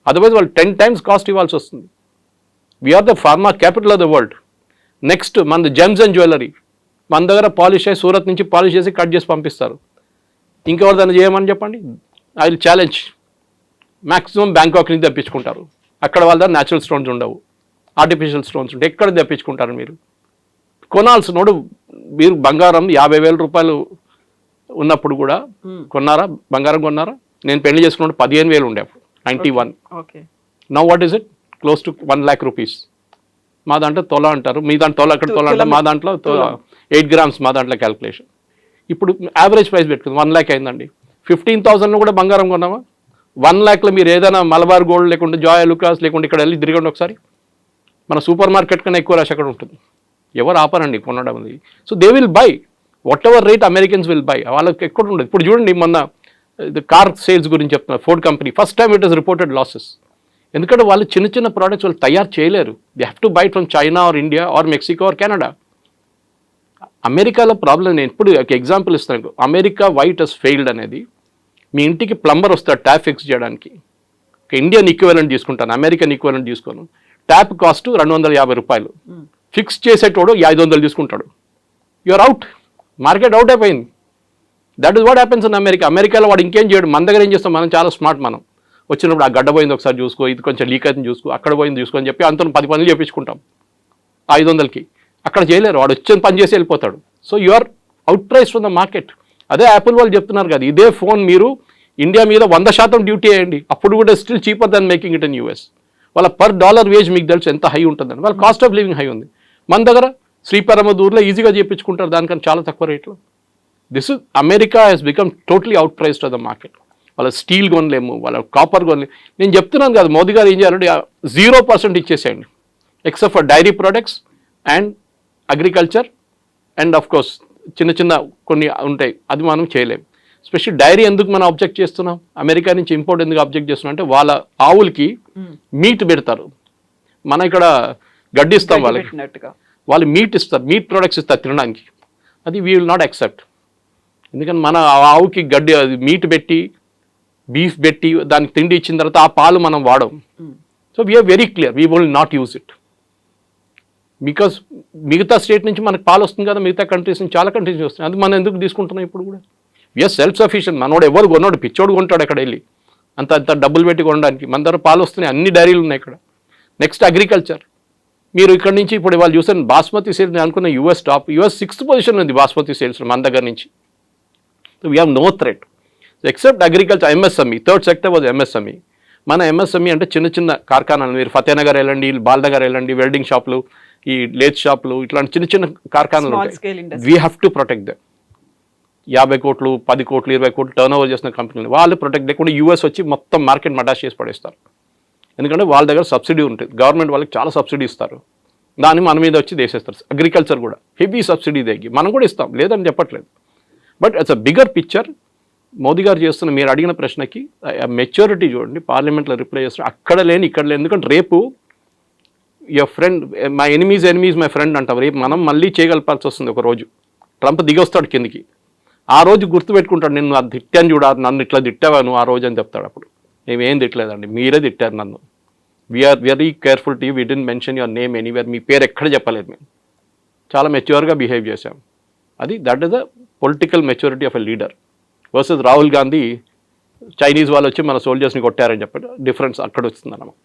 అదర్వైజ్ వాళ్ళు 10 times కాస్ట్ ఇవ్వాల్సి వస్తుంది. We're the pharma capital of the world. Next మనది జెమ్స్ అండ్ జ్యువెలరీ, మన దగ్గర పాలిష్ అయ్యి సూరత్ నుంచి పాలిష్ చేసి కట్ చేసి పంపిస్తారు. ఇంకెవరు దాన్ని చేయమని చెప్పండి, I will challenge. Maximum Bangkok నుంచి తెప్పించుకుంటారు, అక్కడ వాళ్ళ దగ్గర న్యాచురల్ స్టోన్స్ ఉండవు, ఆర్టిఫిషియల్ స్టోన్స్ ఉంటాయి. ఎక్కడ తెప్పించుకుంటారు మీరు? కొనాల్సినోడు మీరు బంగారం 50,000 రూపాయలు ఉన్నప్పుడు కూడా కొన్నారా? బంగారం కొన్నారా? నేను పెళ్లి చేసుకున్నప్పుడు 15,000 ఉండే అప్పుడు 91. Now what is it? Close to 1 lakh rupees. మా దాంట్లో తొల అంటారు, మీ దాంట్లో తొల, అక్కడ తొల అంటారు, మా దాంట్లో 8 grams మా దాంట్లో క్యాల్కులేషన్. ఇప్పుడు యావరేజ్ ప్రైస్ పెట్టుకుంది 1 lakh అయిందండి. 15,000 కూడా బంగారం కొన్నామా? 1 lakhలో మీరు ఏదైనా మలబార్ గోల్డ్ లేకుంటే జాయ్ లుకాస్ లేకుంటే ఇక్కడ వెళ్ళి తిరగండి ఒకసారి, మన సూపర్ మార్కెట్ కన్నా ఎక్కువ రష్ అక్కడ ఉంటుంది. ఎవరు ఆపరండి కొనడం అది. So they will buy what ever rate Americans will buy, వాళ్ళకి ఎక్కడ ఉండదు. ఇప్పుడు చూడండి మొన్న కార్ సేల్స్ గురించి చెప్తున్నారు, Ford company first time it is reported losses. ఎందుకంటే వాళ్ళు చిన్న చిన్న ప్రోడక్ట్స్ వాళ్ళు తయారు చేయలేరు. They have to buy from China or India or Mexico or Canada. అమెరికాలో ప్రాబ్లం, నేను ఇప్పుడు ఒక ఎగ్జాంపుల్ ఇస్తాను. అమెరికా వైట్ హెస్ ఫెయిల్డ్ అనేది, మీ ఇంటికి ప్లంబర్ వస్తాడు ట్యాప్ ఫిక్స్ చేయడానికి, ఒక ఇండియన్ ఈక్వలెంట్ తీసుకుంటాను, అమెరికన్ ఈక్వలెంట్ తీసుకోను. ట్యాప్ కాస్ట్ 250 రూపాయలు, ఫిక్స్ చేసేటోడు 500 తీసుకుంటాడు. యూఆర్ అవుట్, మార్కెట్ అవుట్ అయిపోయింది. That is what happens in America. అమెరికాలో వాడు ఇంకేం చేయడు, మన దగ్గర ఏం చేస్తాం, మనం చాలా స్మార్ట్. మనం వచ్చినప్పుడు ఆ గడ్డ పోయింది ఒకసారి చూసుకో, ఇది కొంచెం లీక్ అవుతుంది చూసుకో, అక్కడ పోయింది చూసుకో అని చెప్పి అంత 10 పనులు చేయించుకుంటాం 500కి. అక్కడ చేయలేరు, వాడు వచ్చిన పని చేసి వెళ్ళిపోతాడు. So you are out price from the market. అదే యాపిల్ వాళ్ళు చెప్తున్నారు కదా, ఇదే ఫోన్ మీరు ఇండియా మీద 100% డ్యూటీ వేయండి, అప్పుడు కూడా still cheaper than making it in US. వాళ్ళ per dollar వేజ్ మీకు తెలుసు ఎంత హై ఉంటుందని, వాళ్ళ కాస్ట్ ఆఫ్ లివింగ్ హై ఉంది. మన దగ్గర శ్రీపెరమదూర్లో ఈజీగా చేయించుకుంటారు దానికన్నా చాలా తక్కువ రేట్లో. This is America has become totally out priced of the market. వాళ్ళ స్టీల్ కొనలేము, వాళ్ళ కాపర్ కొనలేము. నేను చెప్తున్నాను కదా, మోదీ గారు ఏం చేయాలంటే 0% ఇచ్చేసేయండి, except for dairy products and agriculture and of course చిన్న చిన్న కొన్ని ఉంటాయి, అది మనం చేయలేము. స్పెషల్ డైరీ ఎందుకు మనం అబ్జెక్ట్ చేస్తున్నాం, అమెరికా నుంచి ఇంపోర్ట్ ఎందుకు అబ్జెక్ట్ చేస్తున్నాం అంటే వాళ్ళ ఆవులకి మీట్ పెడతారు, మన ఇక్కడ గడ్డి ఇస్తాం వాళ్ళకి, వాళ్ళు మీట్ ఇస్తారు, మీట్ ప్రొడక్ట్స్ ఇస్తారు తినడానికి. అది వీ విల్ నాట్ యాక్సెప్ట్. ఎందుకంటే మన ఆవుకి గడ్డి మీట్ పెట్టి బీఫ్ పెట్టి దానికి తిండి ఇచ్చిన తర్వాత ఆ పాలు మనం వాడం. So we're very clear, we will not use it. Because మిగతా స్టేట్ నుంచి మనకు పాలు వస్తుంది కదా, మిగతా కంట్రీస్ నుంచి చాలా కంట్రీస్ వస్తుంది, అది మనం ఎందుకు తీసుకుంటున్నాం ఇప్పుడు కూడా. We're self sufficient. మనోడు ఎవరు కొన్నాడు, పిచ్చోడు కొంటాడు అక్కడ వెళ్ళి అంత డబ్బులు పెట్టి కొనడానికి. మన దగ్గర పాలు వస్తున్నాయి, అన్ని డైరీలు ఉన్నాయి ఇక్కడ. Next agriculture. మీరు ఇక్కడ నుంచి ఇప్పుడు వాళ్ళు చూసాను బాస్మతి సేల్స్, నేను అనుకున్న US top, US 6th position ఉంది బాస్మతి సేల్స్ మన దగ్గర నుంచి. So we have no threat except agriculture. MSME, third sector was MSME. మన ఎంఎస్ఎంఈ అంటే చిన్న చిన్న కార్ఖానాలు, మీరు ఫతేనగర్ వెళ్ళండి, బాల్నగర్ వెళ్ళండి, వెల్డింగ్ షాపులు, ఈ లేత్ షాపులు, ఇట్లాంటి చిన్న చిన్న కార్ఖానాలు ఉంటాయి. We have to protect them. 50 కోట్లు 10 కోట్లు 20 కోట్లు టర్న్ ఓవర్ చేసిన కంపెనీలు వాళ్ళు ప్రొటెక్ట్ లేకుండా యూఎస్ వచ్చి మొత్తం మార్కెట్ మటాష్ చేసి పడేస్తారు. ఎందుకంటే వాళ్ళ దగ్గర సబ్సిడీ ఉంటుంది, గవర్నమెంట్ వాళ్ళకి చాలా సబ్సిడీ ఇస్తారు, దాన్ని మన మీద వచ్చి వేసేస్తారు. అగ్రికల్చర్ కూడా హెవీ సబ్సిడీ దగ్గర మనం కూడా ఇస్తాం, లేదని చెప్పట్లేదు. But it's a bigger picture. Modi గారు చేస్తున్న మీరు అడిగిన ప్రశ్నకి మెచ్యూరిటీ చూడండి, పార్లమెంట్లో రిప్లై చేస్తారు, అక్కడ లేని ఇక్కడ లేని. ఎందుకంటే రేపు your friend my enemies my friend అంటాం, రేపు మనం మళ్ళీ చేయగలపాల్సి వస్తుంది. ఒక రోజు ట్రంప్ దిగొస్తాడు కిందికి, ఆ రోజు గుర్తుపెట్టుకుంటాడు, నేను అది తిట్టాను చూడ, నన్ను ఇట్లా తిట్టావా నువ్వు ఆ రోజు అని చెప్తాడు. అప్పుడు మేమేం తిట్టలేదండి, మీరే తిట్టారు నన్ను, we're very careful to you, we didn't mention your name anywhere, మీ పేరు ఎక్కడ చెప్పలేదు, మేము చాలా మెచ్యూర్గా బిహేవ్ చేశాం. అది that is the political maturity of a leader. Versus Rahul Gandhi Chinese వాళ్ళు వచ్చి మన సోల్జర్స్ని కొట్టారని చెప్పి డిఫరెన్స్ అక్కడ వస్తుంది అన్నమాట.